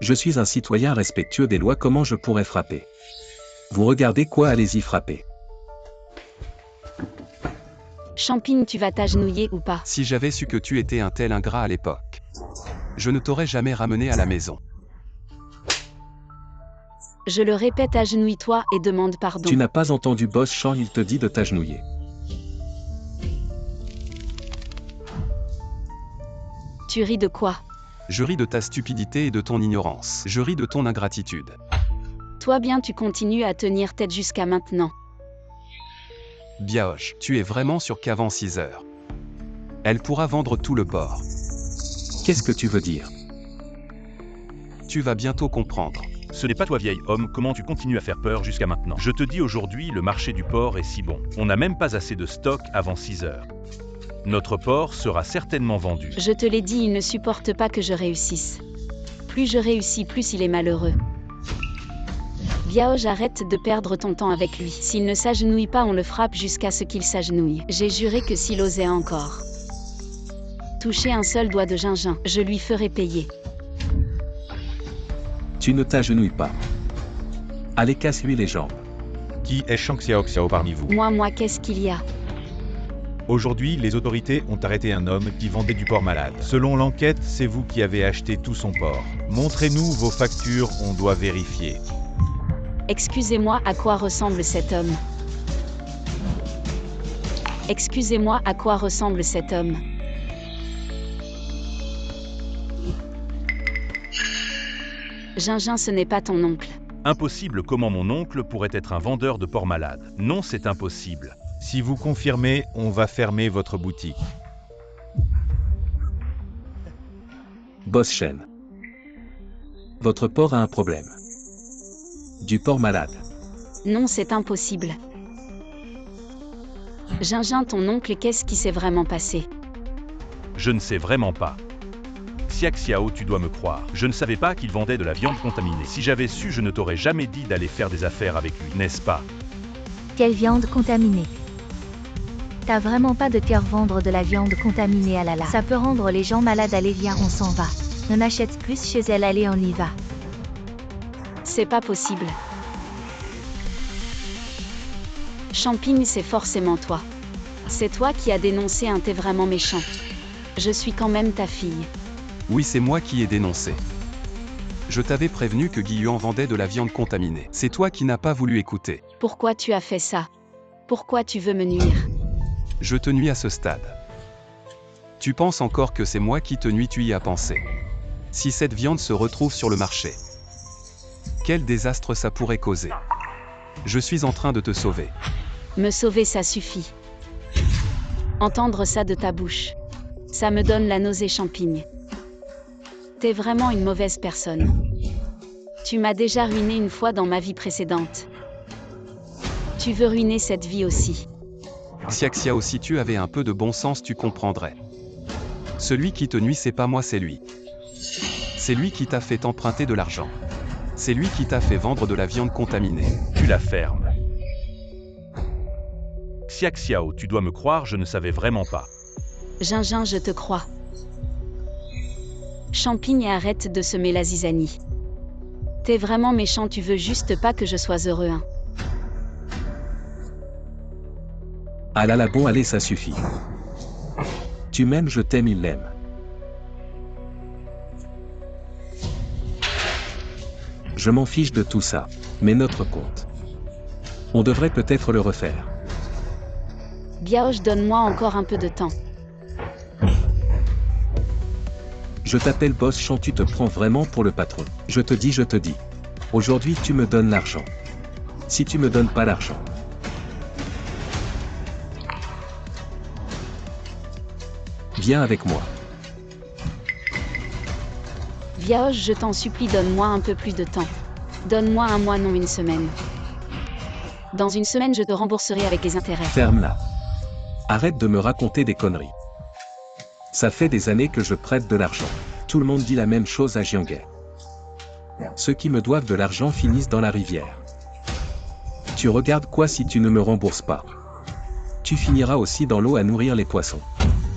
Je suis un citoyen respectueux des lois, comment je pourrais frapper? Vous regardez quoi? Allez-y, frappez. Champing, tu vas t'agenouiller ou pas? Si j'avais su que tu étais un tel ingrat à l'époque, je ne t'aurais jamais ramené à la maison. Je le répète, agenouille-toi et demande pardon. Tu n'as pas entendu boss Chant, il te dit de t'agenouiller. Tu ris de quoi? Je ris de ta stupidité et de ton ignorance. Je ris de ton ingratitude. Toi bien, tu continues à tenir tête jusqu'à maintenant. Biaoj, tu es vraiment sûr qu'avant 6 heures, elle pourra vendre tout le port. Qu'est-ce que tu veux dire? Tu vas bientôt comprendre. Ce n'est pas toi, vieil homme, comment tu continues à faire peur jusqu'à maintenant? Je te dis aujourd'hui, le marché du porc est si bon. On n'a même pas assez de stock avant 6 heures. Notre porc sera certainement vendu. Je te l'ai dit, il ne supporte pas que je réussisse. Plus je réussis, plus il est malheureux. Biaoj, arrête de perdre ton temps avec lui. S'il ne s'agenouille pas, on le frappe jusqu'à ce qu'il s'agenouille. J'ai juré que s'il osait encore toucher un seul doigt de Gingin, je lui ferai payer. Tu ne t'agenouilles pas. Allez, casse-lui les jambes. Qui est Xiaoxiao parmi vous? Moi, qu'est-ce qu'il y a? Aujourd'hui, les autorités ont arrêté un homme qui vendait du porc malade. Selon l'enquête, c'est vous qui avez acheté tout son porc. Montrez-nous vos factures, on doit vérifier. Excusez-moi, à quoi ressemble cet homme? Excusez-moi, à quoi ressemble cet homme? Gingin, ce n'est pas ton oncle. Impossible, comment mon oncle pourrait être un vendeur de porc malade? Non, c'est impossible. Si vous confirmez, on va fermer votre boutique. Boss Shen. Votre porc a un problème. Du porc malade. Non, c'est impossible. Gingin, ton oncle, qu'est-ce qui s'est vraiment passé? Je ne sais vraiment pas. Xiaoxiao, tu dois me croire. Je ne savais pas qu'il vendait de la viande contaminée. Si j'avais su, je ne t'aurais jamais dit d'aller faire des affaires avec lui, n'est-ce pas? Quelle viande contaminée? T'as vraiment pas de cœur, vendre de la viande contaminée, ah là là. Ça peut rendre les gens malades, allez viens, on s'en va. On n'achète plus chez elle, allez on y va. C'est pas possible. Champing, c'est forcément toi. C'est toi qui as dénoncé un, t'es vraiment méchant. Je suis quand même ta fille. Oui, c'est moi qui ai dénoncé. Je t'avais prévenu que Guiyuan vendait de la viande contaminée. C'est toi qui n'as pas voulu écouter. Pourquoi tu as fait ça? Pourquoi tu veux me nuire? Je te nuis à ce stade. Tu penses encore que c'est moi qui te nuis, tu y as pensé. Si cette viande se retrouve sur le marché, quel désastre ça pourrait causer? Je suis en train de te sauver. Me sauver, ça suffit. Entendre ça de ta bouche, ça me donne la nausée, Champing. T'es vraiment une mauvaise personne. Tu m'as déjà ruiné une fois dans ma vie précédente. Tu veux ruiner cette vie aussi. Xiaoxiao, si tu avais un peu de bon sens, tu comprendrais. Celui qui te nuit, c'est pas moi, c'est lui. C'est lui qui t'a fait emprunter de l'argent. C'est lui qui t'a fait vendre de la viande contaminée. Tu la fermes. Xiaoxiao, tu dois me croire, je ne savais vraiment pas. Gingin, je te crois. Champing, et arrête de semer la zizanie. T'es vraiment méchant, tu veux juste pas que je sois heureux, hein. Ah là là, bon allez, ça suffit. Tu m'aimes, je t'aime, il l'aime. Je m'en fiche de tout ça, mais notre compte. On devrait peut-être le refaire. Biaoge, donne-moi encore un peu de temps. Je t'appelle boss Chant, tu te prends vraiment pour le patron. Je te dis. Aujourd'hui tu me donnes l'argent. Si tu me donnes pas l'argent, viens avec moi. Biaoge, je t'en supplie, donne-moi un peu plus de temps. Donne-moi un mois, non une semaine. Dans une semaine, je te rembourserai avec les intérêts. Ferme-la. Arrête de me raconter des conneries. Ça fait des années que je prête de l'argent. Tout le monde dit la même chose à Jianghe. Ceux qui me doivent de l'argent finissent dans la rivière. Tu regardes quoi si tu ne me rembourses pas? Tu finiras aussi dans l'eau à nourrir les poissons.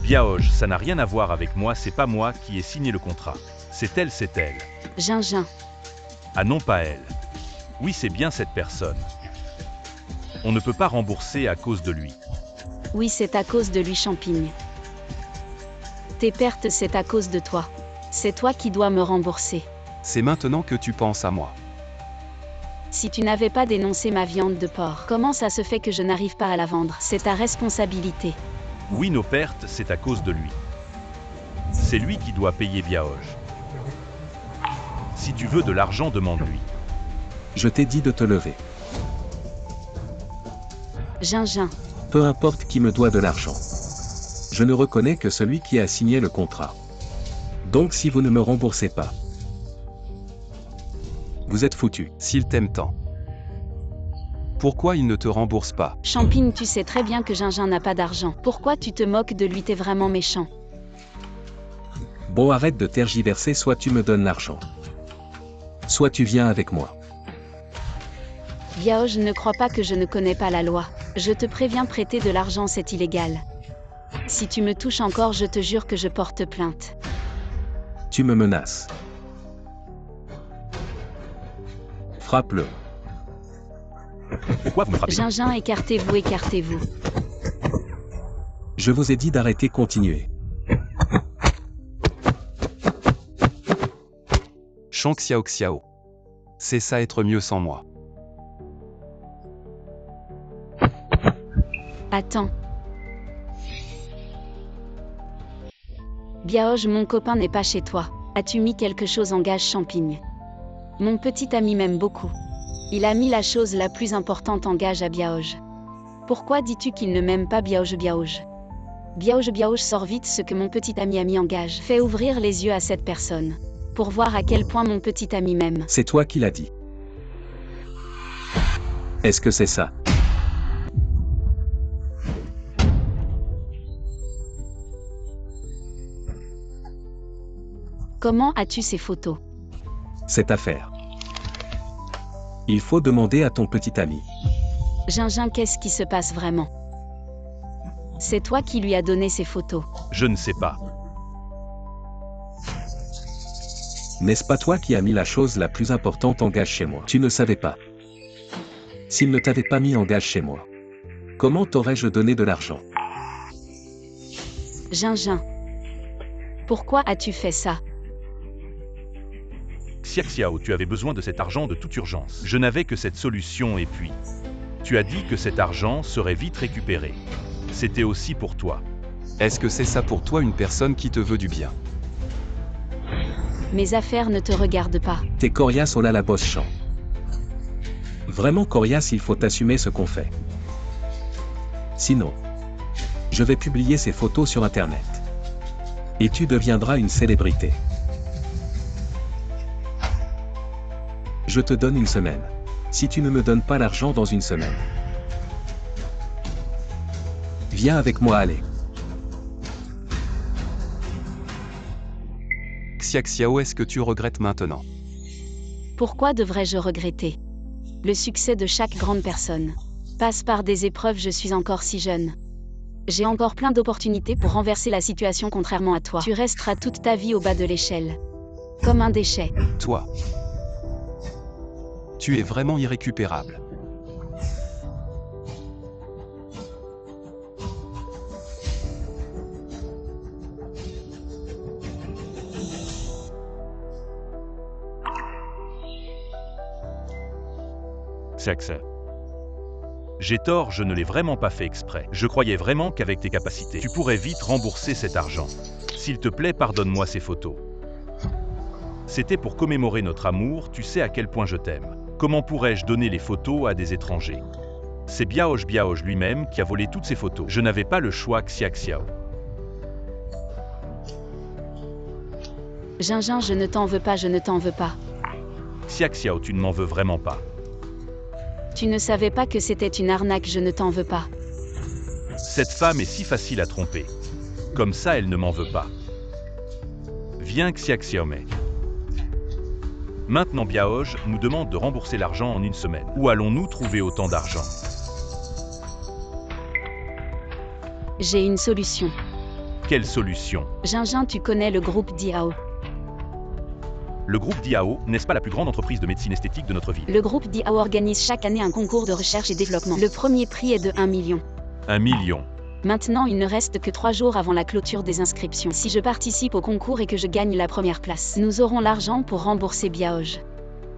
Biaoge, ça n'a rien à voir avec moi, c'est pas moi qui ai signé le contrat. C'est elle. Gingin. Ah non, pas elle. Oui, c'est bien cette personne. On ne peut pas rembourser à cause de lui. Oui, c'est à cause de lui, Champigne. Tes pertes, c'est à cause de toi. C'est toi qui dois me rembourser. C'est maintenant que tu penses à moi. Si tu n'avais pas dénoncé ma viande de porc, comment ça se fait que je n'arrive pas à la vendre? C'est ta responsabilité. Oui, nos pertes, c'est à cause de lui. C'est lui qui doit payer Biaoge. Si tu veux de l'argent, demande-lui. Je t'ai dit de te lever. Gingin. Peu importe qui me doit de l'argent. Je ne reconnais que celui qui a signé le contrat. Donc si vous ne me remboursez pas, vous êtes foutu. S'il t'aime tant, pourquoi il ne te rembourse pas? Champigne, tu sais très bien que Gingin n'a pas d'argent. Pourquoi tu te moques de lui? T'es vraiment méchant. Bon, arrête de tergiverser, soit tu me donnes l'argent, soit tu viens avec moi. Biaoge, ne crois pas que je ne connais pas la loi. Je te préviens, prêter de l'argent, c'est illégal. Si tu me touches encore, je te jure que je porte plainte. Tu me menaces. Frappe-le. Pourquoi vous me frappez? Gingin, écartez-vous, écartez-vous. Je vous ai dit d'arrêter, continuez. Shang Xiao. C'est ça, être mieux sans moi. Attends. Biaoge, mon copain n'est pas chez toi. As-tu mis quelque chose en gage, Champigne? Mon petit ami m'aime beaucoup. Il a mis la chose la plus importante en gage à Biaoge. Pourquoi dis-tu qu'il ne m'aime pas, Biaoge? Biaoge, sors vite ce que mon petit ami a mis en gage. Fais ouvrir les yeux à cette personne. Pour voir à quel point mon petit ami m'aime. C'est toi qui l'as dit. Est-ce que c'est ça? Comment as-tu ces photos? Cette affaire. Il faut demander à ton petit ami. Gingin, qu'est-ce qui se passe vraiment? C'est toi qui lui as donné ces photos. Je ne sais pas. N'est-ce pas toi qui as mis la chose la plus importante en gage chez moi? Tu ne savais pas. S'il ne t'avait pas mis en gage chez moi, comment t'aurais-je donné de l'argent? Gingin. Pourquoi as-tu fait ça? Xiao, tu avais besoin de cet argent de toute urgence. Je n'avais que cette solution et puis... Tu as dit que cet argent serait vite récupéré. C'était aussi pour toi. Est-ce que c'est ça pour toi, une personne qui te veut du bien? Mes affaires ne te regardent pas. T'es coriace, oh là la boss Chant. Vraiment coriace, il faut assumer ce qu'on fait. Sinon, je vais publier ces photos sur Internet. Et tu deviendras une célébrité. Je te donne une semaine. Si tu ne me donnes pas l'argent dans une semaine, viens avec moi, allez. Xiao, est-ce que tu regrettes maintenant? Pourquoi devrais-je regretter? Le succès de chaque grande personne passe par des épreuves. Je suis encore si jeune. J'ai encore plein d'opportunités pour renverser la situation, contrairement à toi. Tu resteras toute ta vie au bas de l'échelle. Comme un déchet. Toi. Tu es vraiment irrécupérable. J'ai tort, je ne l'ai vraiment pas fait exprès. Je croyais vraiment qu'avec tes capacités, tu pourrais vite rembourser cet argent. S'il te plaît, pardonne-moi ces photos. C'était pour commémorer notre amour, tu sais à quel point je t'aime. Comment pourrais-je donner les photos à des étrangers? C'est Biaoj lui-même qui a volé toutes ces photos. Je n'avais pas le choix, Xiaoxiao. Gingin, je ne t'en veux pas, je ne t'en veux pas. Xiaoxiao, tu ne m'en veux vraiment pas. Tu ne savais pas que c'était une arnaque, je ne t'en veux pas. Cette femme est si facile à tromper. Comme ça, elle ne m'en veut pas. Viens, Xiaoxiaomei. Maintenant, Biaoj nous demande de rembourser l'argent en une semaine. Où allons-nous trouver autant d'argent? J'ai une solution. Quelle solution? Gingin, tu connais le groupe Diao. Le groupe Diao, n'est-ce pas la plus grande entreprise de médecine esthétique de notre ville? Le groupe Diao organise chaque année un concours de recherche et développement. Le premier prix est de 1 million. 1 million. Maintenant, il ne reste que 3 jours avant la clôture des inscriptions. Si je participe au concours et que je gagne la première place, nous aurons l'argent pour rembourser Biaoj.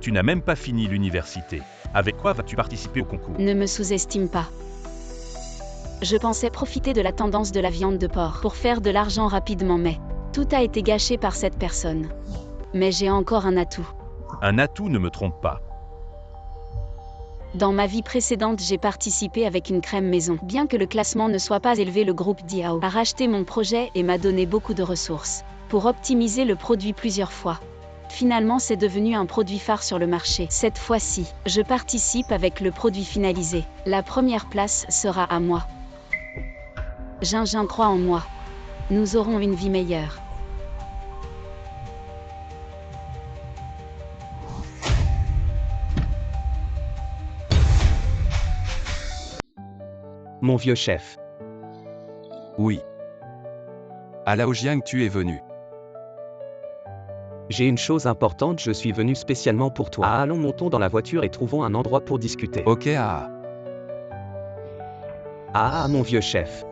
Tu n'as même pas fini l'université. Avec quoi vas-tu participer au concours? Ne me sous-estime pas. Je pensais profiter de la tendance de la viande de porc pour faire de l'argent rapidement, mais tout a été gâché par cette personne. Mais j'ai encore un atout. Un atout, ne me trompe pas. Dans ma vie précédente, j'ai participé avec une crème maison. Bien que le classement ne soit pas élevé, le groupe Diao a racheté mon projet et m'a donné beaucoup de ressources pour optimiser le produit plusieurs fois. Finalement, c'est devenu un produit phare sur le marché. Cette fois-ci, je participe avec le produit finalisé. La première place sera à moi. Gingin croit en moi. Nous aurons une vie meilleure. Mon vieux chef. Oui. À Laojiang, tu es venu. J'ai une chose importante, je suis venu spécialement pour toi. Allons, montons dans la voiture et trouvons un endroit pour discuter. Ok, ah. Mon vieux chef.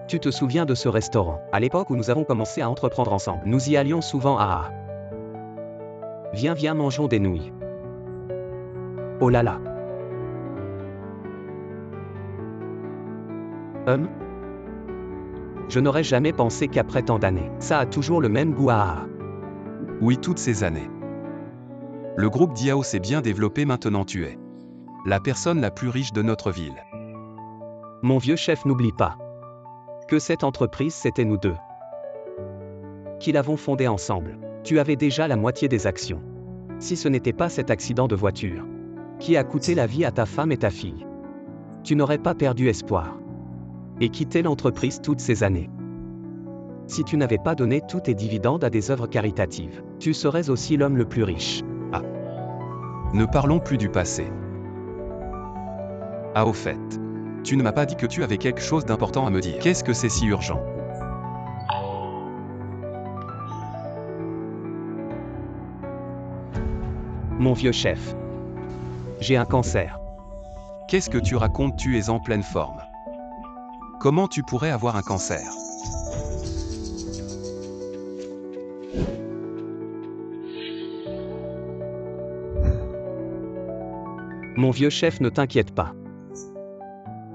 Tu te souviens de ce restaurant? À l'époque où nous avons commencé à entreprendre ensemble, nous y allions souvent. Viens, mangeons des nouilles. Oh là là. Je n'aurais jamais pensé qu'après tant d'années, ça a toujours le même goût. Oui, toutes ces années. Le groupe Diao s'est bien développé, maintenant tu es la personne la plus riche de notre ville. Mon vieux chef, n'oublie pas que cette entreprise, c'était nous deux qui l'avons fondée ensemble. Tu avais déjà la moitié des actions. Si ce n'était pas cet accident de voiture qui a coûté la vie à ta femme et ta fille, tu n'aurais pas perdu espoir et quitté l'entreprise toutes ces années. Si tu n'avais pas donné tous tes dividendes à des œuvres caritatives, tu serais aussi l'homme le plus riche. Ne parlons plus du passé. Au fait, tu ne m'as pas dit que tu avais quelque chose d'important à me dire. Qu'est-ce que c'est si urgent? Mon vieux chef. J'ai un cancer. Qu'est-ce que tu racontes? Tu es en pleine forme. Comment tu pourrais avoir un cancer? Mon vieux chef, ne t'inquiète pas.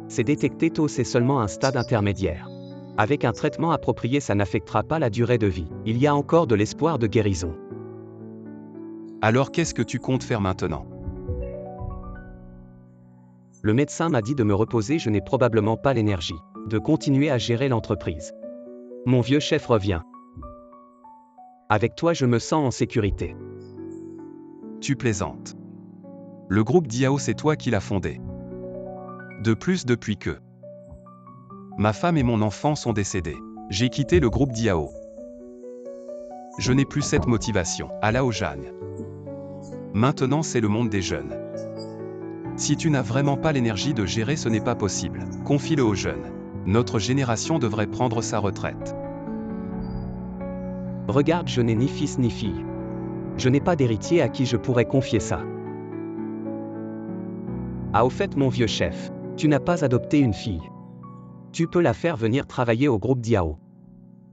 C'est détecté tôt, c'est seulement un stade intermédiaire. Avec un traitement approprié, ça n'affectera pas la durée de vie. Il y a encore de l'espoir de guérison. Alors qu'est-ce que tu comptes faire maintenant? Le médecin m'a dit de me reposer, je n'ai probablement pas l'énergie de continuer à gérer l'entreprise. Mon vieux chef revient. Avec toi, je me sens en sécurité. Tu plaisantes. Le groupe Diao, c'est toi qui l'as fondé. De plus, depuis que ma femme et mon enfant sont décédés, j'ai quitté le groupe Diao. Je n'ai plus cette motivation. À Laojiang. Maintenant, c'est le monde des jeunes. Si tu n'as vraiment pas l'énergie de gérer, ce n'est pas possible. Confie-le aux jeunes. Notre génération devrait prendre sa retraite. Regarde, je n'ai ni fils ni fille. Je n'ai pas d'héritier à qui je pourrais confier ça. Au fait, mon vieux chef, tu n'as pas adopté une fille. Tu peux la faire venir travailler au groupe Diao.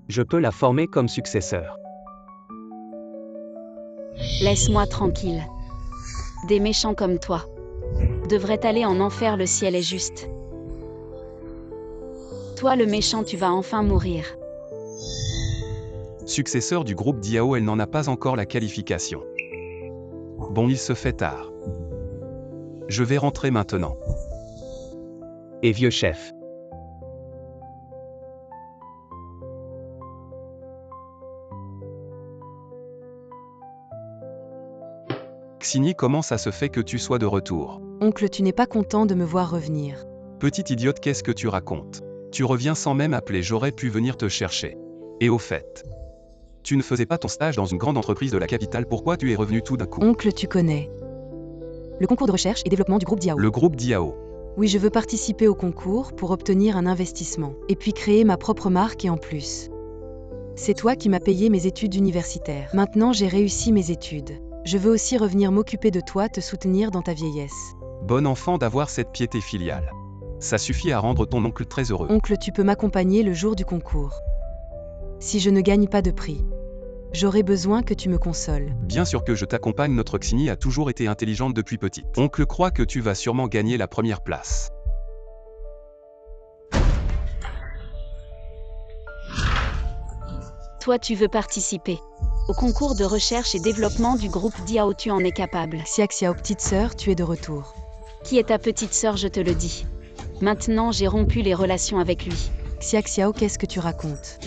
Je peux la former comme successeur. Laisse-moi tranquille. Des méchants comme toi. devrait aller en enfer, le ciel est juste. Toi le méchant, tu vas enfin mourir. Successeur du groupe Diao, elle n'en a pas encore la qualification. Bon, il se fait tard. Je vais rentrer maintenant. Et vieux chef. Xini, comment ça se fait que tu sois de retour? Oncle, tu n'es pas content de me voir revenir. Petite idiote, qu'est-ce que tu racontes? Tu reviens sans même appeler, j'aurais pu venir te chercher. Et au fait, tu ne faisais pas ton stage dans une grande entreprise de la capitale, pourquoi tu es revenu tout d'un coup? Oncle, tu connais. Le concours de recherche et développement du groupe Diao. Le groupe Diao. Oui, je veux participer au concours pour obtenir un investissement. Et puis créer ma propre marque et en plus. C'est toi qui m'as payé mes études universitaires. Maintenant, j'ai réussi mes études. Je veux aussi revenir m'occuper de toi, te soutenir dans ta vieillesse. Bon enfant d'avoir cette piété filiale. Ça suffit à rendre ton oncle très heureux. Oncle, tu peux m'accompagner le jour du concours. Si je ne gagne pas de prix, j'aurai besoin que tu me consoles. Bien sûr que je t'accompagne, notre Xini a toujours été intelligente depuis petite. Oncle croit que tu vas sûrement gagner la première place. Toi tu veux participer au concours de recherche et développement du groupe Diao, tu en es capable. Xiao, petite sœur, tu es de retour. Qui est ta petite sœur, je te le dis. Maintenant j'ai rompu les relations avec lui. Xiao, qu'est-ce que tu racontes?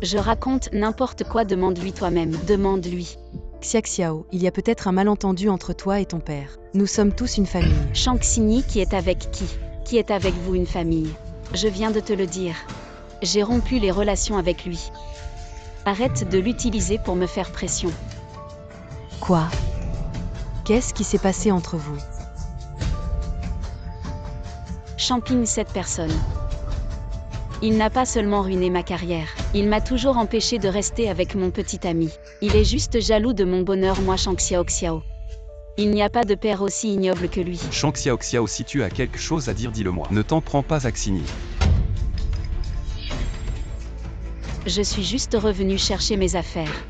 Je raconte n'importe quoi, demande-lui toi-même, demande-lui. Xiao, il y a peut-être un malentendu entre toi et ton père. Nous sommes tous une famille. Shang Xini, qui est avec qui? Qui est avec vous une famille? Je viens de te le dire. J'ai rompu les relations avec lui. Arrête de l'utiliser pour me faire pression. Quoi? Qu'est-ce qui s'est passé entre vous? Champing cette personne. Il n'a pas seulement ruiné ma carrière, il m'a toujours empêché de rester avec mon petit ami. Il est juste jaloux de mon bonheur, moi Shang Xiao. Il n'y a pas de père aussi ignoble que lui. Shang Xiao, si tu as quelque chose à dire, dis-le-moi. Ne t'en prends pas à Xini. Je suis juste revenu chercher mes affaires.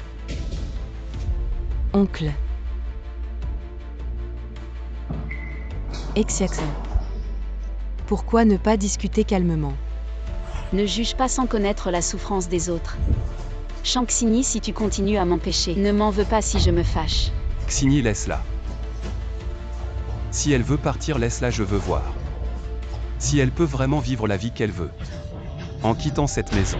Oncle. Xiao. Pourquoi ne pas discuter calmement? Ne juge pas sans connaître la souffrance des autres. Shang Xini, si tu continues à m'empêcher, ne m'en veux pas si je me fâche. Xini, laisse-la. Si elle veut partir, laisse-la, je veux voir. Si elle peut vraiment vivre la vie qu'elle veut. En quittant cette maison.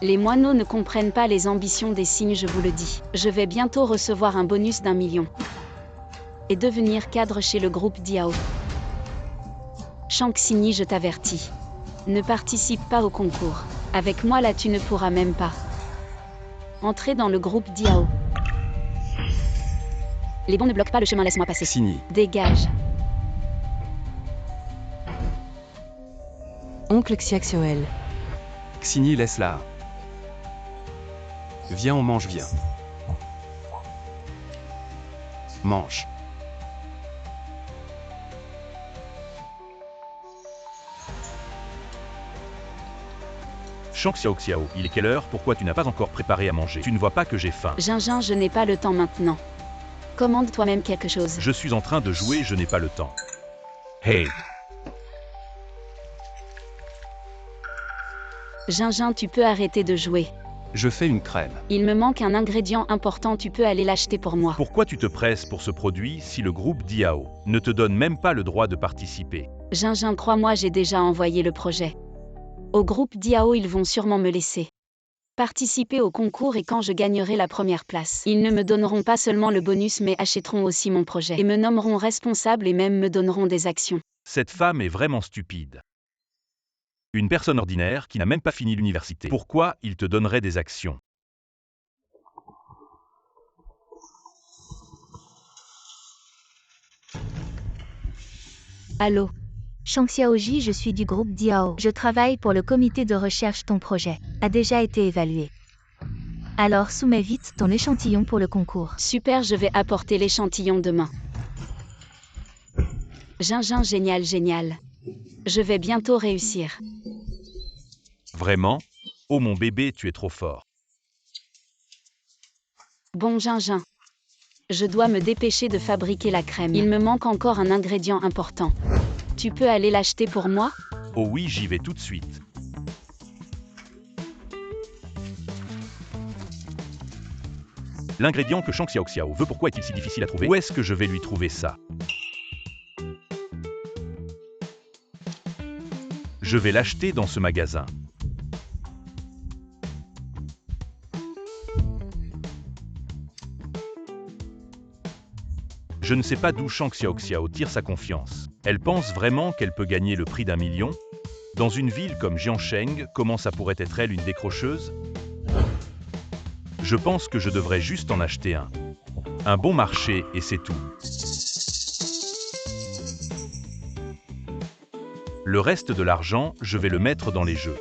Les moineaux ne comprennent pas les ambitions des cygnes, je vous le dis. Je vais bientôt recevoir un bonus d'1 million. Et devenir cadre chez le groupe Diao. Shang Xini, je t'avertis. Ne participe pas au concours. Avec moi là tu ne pourras même pas entrer dans le groupe Diao. Les bons ne bloquent pas le chemin, laisse-moi passer. Xini. Dégage. Oncle Xiaoel. Xini, laisse-la. Viens, on mange, viens. Mange. Shang Xiao, il est quelle heure? Pourquoi tu n'as pas encore préparé à manger? Tu ne vois pas que j'ai faim? Gingin, je n'ai pas le temps maintenant. Commande toi-même quelque chose. Je suis en train de jouer, je n'ai pas le temps. Hey! Gingin, tu peux arrêter de jouer. Je fais une crème. Il me manque un ingrédient important, tu peux aller l'acheter pour moi. Pourquoi tu te presses pour ce produit si le groupe Diao ne te donne même pas le droit de participer? Gingin, crois-moi, j'ai déjà envoyé le projet. Au groupe Diao, ils vont sûrement me laisser participer au concours et quand je gagnerai la première place, ils ne me donneront pas seulement le bonus mais achèteront aussi mon projet et me nommeront responsable et même me donneront des actions. Cette femme est vraiment stupide. Une personne ordinaire qui n'a même pas fini l'université. Pourquoi il te donnerait des actions? Allô? Shang Xiaoji, je suis du groupe Diao. Je travaille pour le comité de recherche. Ton projet a déjà été évalué. Alors soumets vite ton échantillon pour le concours. Super, je vais apporter l'échantillon demain. Gingin, génial, génial. Je vais bientôt réussir. Vraiment? Oh mon bébé, tu es trop fort. Bon Gingin. Je dois me dépêcher de fabriquer la crème. Il me manque encore un ingrédient important. Tu peux aller l'acheter pour moi? Oh oui, j'y vais tout de suite. L'ingrédient que Shang Xiao veut, pourquoi est-il si difficile à trouver? Où est-ce que je vais lui trouver ça? Je vais l'acheter dans ce magasin. Je ne sais pas d'où Shang Xiao tire sa confiance. Elle pense vraiment qu'elle peut gagner le prix d'1 million? Dans une ville comme Jiansheng, comment ça pourrait être elle une décrocheuse? Je pense que je devrais juste en acheter un. Un bon marché et c'est tout. Le reste de l'argent, je vais le mettre dans les jeux.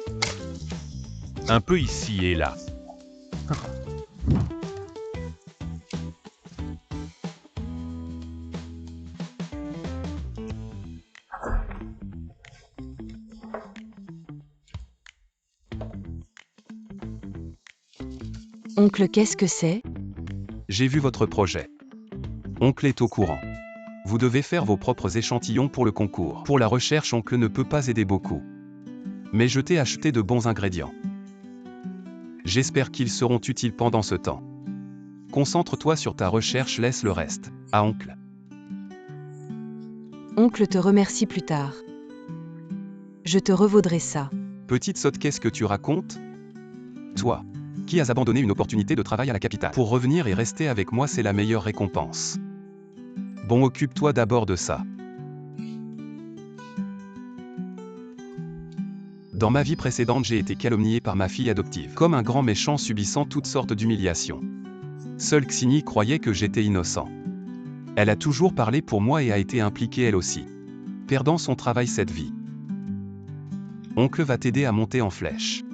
Un peu ici et là. Oncle, qu'est-ce que c'est? J'ai vu votre projet. Oncle est au courant. Vous devez faire vos propres échantillons pour le concours. Pour la recherche, Oncle ne peut pas aider beaucoup. Mais je t'ai acheté de bons ingrédients. J'espère qu'ils seront utiles pendant ce temps. Concentre-toi sur ta recherche, laisse le reste à Oncle. Oncle te remercie plus tard. Je te revaudrai ça. Petite sotte, qu'est-ce que tu racontes? Toi, qui as abandonné une opportunité de travail à la capitale pour revenir et rester avec moi, c'est la meilleure récompense. Bon, occupe-toi d'abord de ça. Dans ma vie précédente, j'ai été calomnié par ma fille adoptive, comme un grand méchant subissant toutes sortes d'humiliations. Seule Xini croyait que j'étais innocent. Elle a toujours parlé pour moi et a été impliquée elle aussi, perdant son travail cette vie. Oncle va t'aider à monter en flèche.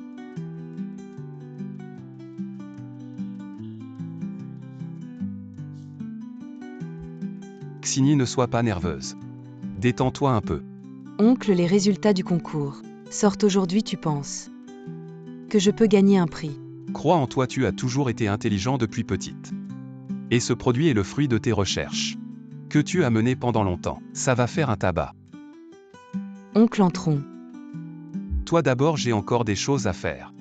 Xini, ne sois pas nerveuse. Détends-toi un peu. Oncle, les résultats du concours sortent aujourd'hui, tu penses que je peux gagner un prix? Crois en toi, tu as toujours été intelligent depuis petite. Et ce produit est le fruit de tes recherches, que tu as menées pendant longtemps. Ça va faire un tabac. Oncle, entrons. Toi d'abord, j'ai encore des choses à faire.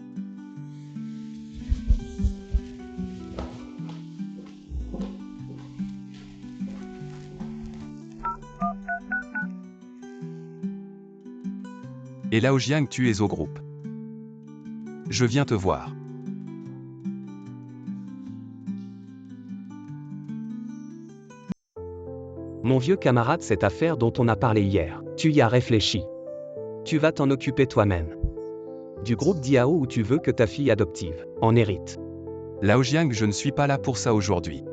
Et Lao Jiang, tu es au groupe. Je viens te voir. Mon vieux camarade, cette affaire dont on a parlé hier, tu y as réfléchi. Tu vas t'en occuper toi-même. Du groupe Diao où tu veux que ta fille adoptive en hérite. Lao Jiang, je ne suis pas là pour ça aujourd'hui.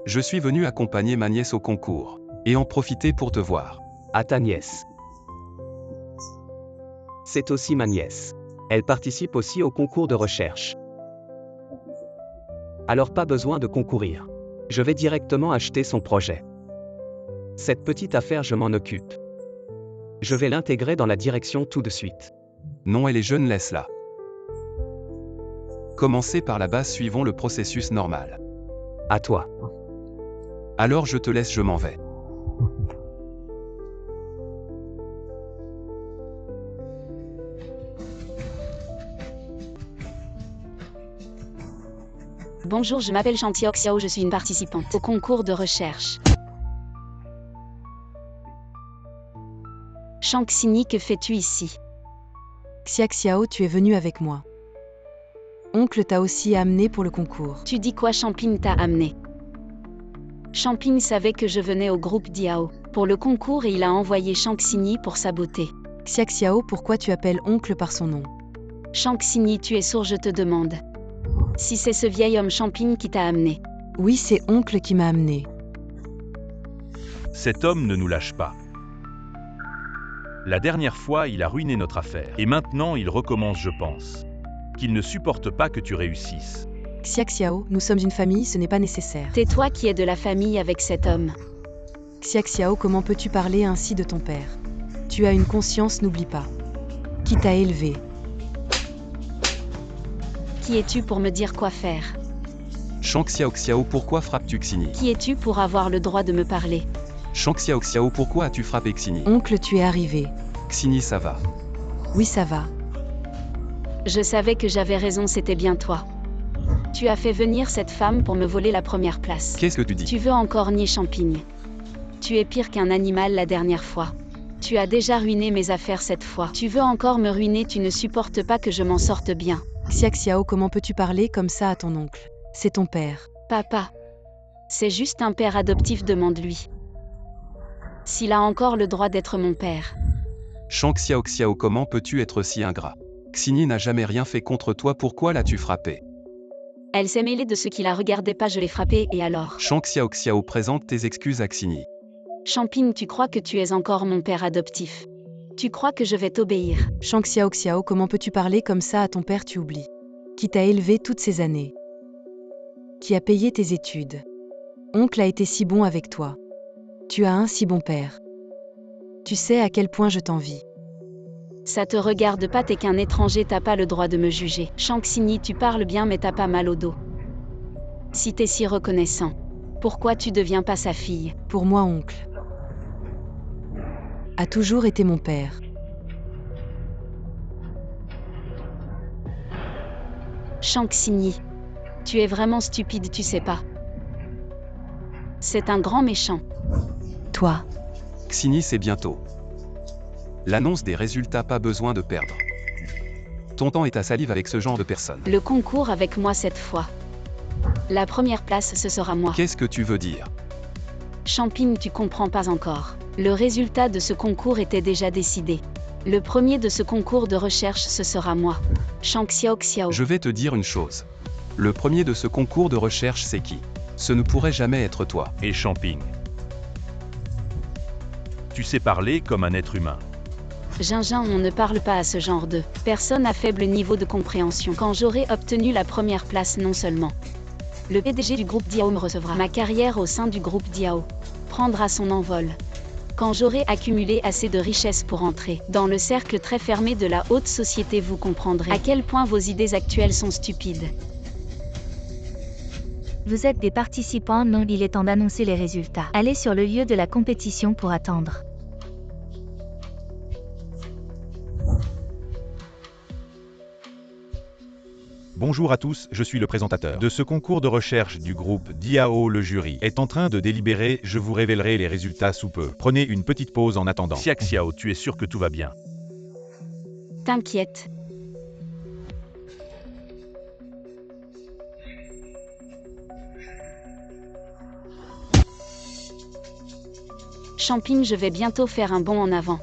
Je suis venu accompagner ma nièce au concours, et en profiter pour te voir. À ta nièce. C'est aussi ma nièce. Elle participe aussi au concours de recherche. Alors pas besoin de concourir. Je vais directement acheter son projet. Cette petite affaire, je m'en occupe. Je vais l'intégrer dans la direction tout de suite. Non, elle est jeune, laisse-la. Commencez par la base, suivons le processus normal. À toi. Alors je te laisse, je m'en vais. Bonjour, je m'appelle Shang Xiao, je suis une participante au concours de recherche. Shang Xini, que fais-tu ici? Xiao, tu es venu avec moi. Oncle t'a aussi amené pour le concours. Tu dis quoi? Champing t'a amené? Champing savait que je venais au groupe Diao pour le concours et il a envoyé Shang Xini pour saboter. Xiao, pourquoi tu appelles oncle par son nom? Shang Xini, tu es sourd, je te demande. Si c'est ce vieil homme Champing qui t'a amené. Oui, c'est oncle qui m'a amené. Cet homme ne nous lâche pas. La dernière fois, il a ruiné notre affaire. Et maintenant, il recommence, je pense. Qu'il ne supporte pas que tu réussisses. Xiao, nous sommes une famille, ce n'est pas nécessaire. Tais-toi qui es de la famille avec cet homme. Xiao, comment peux-tu parler ainsi de ton père? Tu as une conscience, n'oublie pas. Qui t'a élevé? Qui es-tu pour me dire quoi faire? Shang Xiao, pourquoi frappes-tu Xini? Qui es-tu pour avoir le droit de me parler? Shang Xiao, pourquoi as-tu frappé Xini? Oncle, tu es arrivé. Xini, ça va. Oui, ça va. Je savais que j'avais raison, c'était bien toi. Tu as fait venir cette femme pour me voler la première place. Qu'est-ce que tu dis? Tu veux encore nier Champing? Tu es pire qu'un animal la dernière fois. Tu as déjà ruiné mes affaires cette fois. Tu veux encore me ruiner, tu ne supportes pas que je m'en sorte bien. Xiao, comment peux-tu parler comme ça à ton oncle? C'est ton père. Papa. C'est juste un père adoptif, demande-lui. S'il a encore le droit d'être mon père. Shang Xiao, comment peux-tu être si ingrat? Xini n'a jamais rien fait contre toi, pourquoi l'as-tu frappé? Elle s'est mêlée de ce qui la regardait pas, je l'ai frappée, et alors? Shang Xiao, présente tes excuses à Xini. Champing, tu crois que tu es encore mon père adoptif? Tu crois que je vais t'obéir? Shang Xiao, comment peux-tu parler comme ça à ton père, tu oublies? Qui t'a élevé toutes ces années? Qui a payé tes études? Oncle a été si bon avec toi. Tu as un si bon père. Tu sais à quel point je t'envie. Ça te regarde pas, t'es qu'un étranger, t'as pas le droit de me juger. Shang Xini, tu parles bien mais t'as pas mal au dos. Si t'es si reconnaissant, pourquoi tu deviens pas sa fille? Pour moi, oncle a toujours été mon père. Shang Xini, tu es vraiment stupide, tu sais pas. C'est un grand méchant. Toi. Xini, c'est bientôt. L'annonce des résultats, pas besoin de perdre ton temps et ta salive avec ce genre de personnes. Le concours avec moi cette fois. La première place, ce sera moi. Qu'est-ce que tu veux dire? Champing, tu comprends pas encore. Le résultat de ce concours était déjà décidé. Le premier de ce concours de recherche, ce sera moi. Shang Xiao. Je vais te dire une chose. Le premier de ce concours de recherche, c'est qui? Ce ne pourrait jamais être toi. Et Champing. Tu sais parler comme un être humain. Gingin, on ne parle pas à ce genre de personne à faible niveau de compréhension. Quand j'aurai obtenu la première place, non seulement le PDG du groupe Diao me recevra, ma carrière au sein du groupe Diao prendra son envol. Quand j'aurai accumulé assez de richesses pour entrer dans le cercle très fermé de la haute société, vous comprendrez à quel point vos idées actuelles sont stupides. Vous êtes des participants, non, il est temps d'annoncer les résultats. Allez sur le lieu de la compétition pour attendre. Bonjour à tous, je suis le présentateur de ce concours de recherche du groupe Diao. Le jury est en train de délibérer, je vous révélerai les résultats sous peu. Prenez une petite pause en attendant. Xiao, tu es sûr que tout va bien? T'inquiète. Champing, je vais bientôt faire un bond en avant.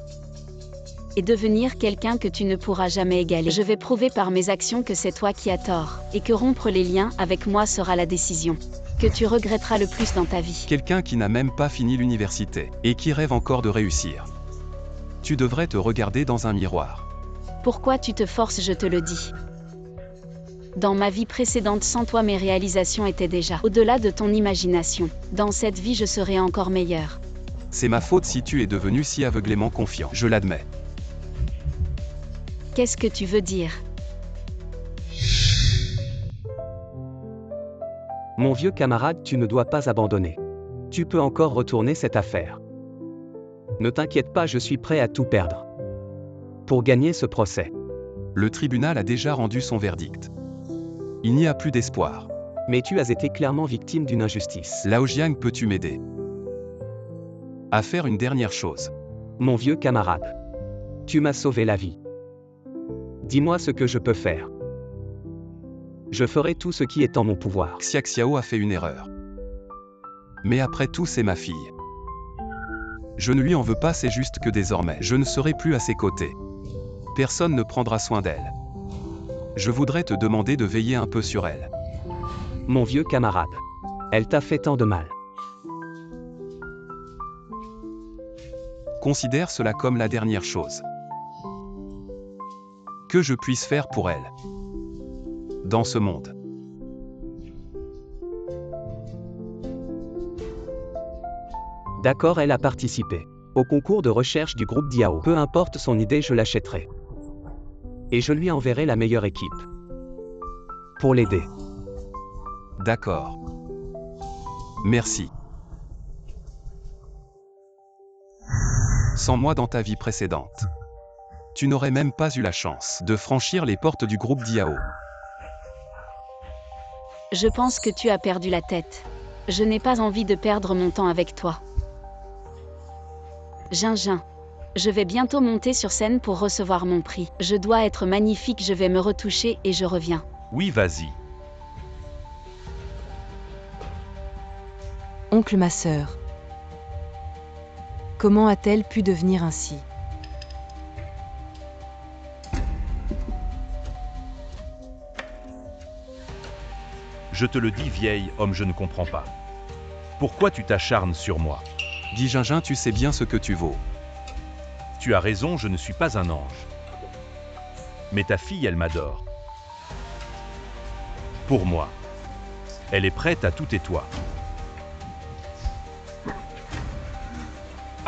Et devenir quelqu'un que tu ne pourras jamais égaler. Je vais prouver par mes actions que c'est toi qui as tort, et que rompre les liens avec moi sera la décision que tu regretteras le plus dans ta vie. Quelqu'un qui n'a même pas fini l'université, et qui rêve encore de réussir. Tu devrais te regarder dans un miroir. Pourquoi tu te forces, je te le dis. Dans ma vie précédente, sans toi, mes réalisations étaient déjà au-delà de ton imagination. Dans cette vie, je serai encore meilleur. C'est ma faute si tu es devenu si aveuglément confiant, je l'admets. Qu'est-ce que tu veux dire? Mon vieux camarade, tu ne dois pas abandonner. Tu peux encore retourner cette affaire. Ne t'inquiète pas, je suis prêt à tout perdre pour gagner ce procès. Le tribunal a déjà rendu son verdict. Il n'y a plus d'espoir. Mais tu as été clairement victime d'une injustice. Lao Jiang, peux-tu m'aider à faire une dernière chose? Mon vieux camarade, tu m'as sauvé la vie. Dis-moi ce que je peux faire. Je ferai tout ce qui est en mon pouvoir. Xiao a fait une erreur. Mais après tout, c'est ma fille. Je ne lui en veux pas, c'est juste que désormais, je ne serai plus à ses côtés. Personne ne prendra soin d'elle. Je voudrais te demander de veiller un peu sur elle. Mon vieux camarade, elle t'a fait tant de mal. Considère cela comme la dernière chose que je puisse faire pour elle dans ce monde. D'accord, elle a participé au concours de recherche du groupe Diao. Peu importe son idée, je l'achèterai. Et je lui enverrai la meilleure équipe pour l'aider D'accord. Merci. Sans moi dans ta vie précédente, tu n'aurais même pas eu la chance de franchir les portes du groupe Diao. Je pense que tu as perdu la tête. Je n'ai pas envie de perdre mon temps avec toi. Gingin. Je vais bientôt monter sur scène pour recevoir mon prix. Je dois être magnifique, je vais me retoucher et je reviens. Oui, vas-y. Oncle, ma sœur. Comment a-t-elle pu devenir ainsi? Je te le dis, vieil homme, je ne comprends pas. Pourquoi tu t'acharnes sur moi? Dis Gingin, tu sais bien ce que tu vaux. Tu as raison, je ne suis pas un ange. Mais ta fille, elle m'adore. Pour moi. Elle est prête à tout et toi.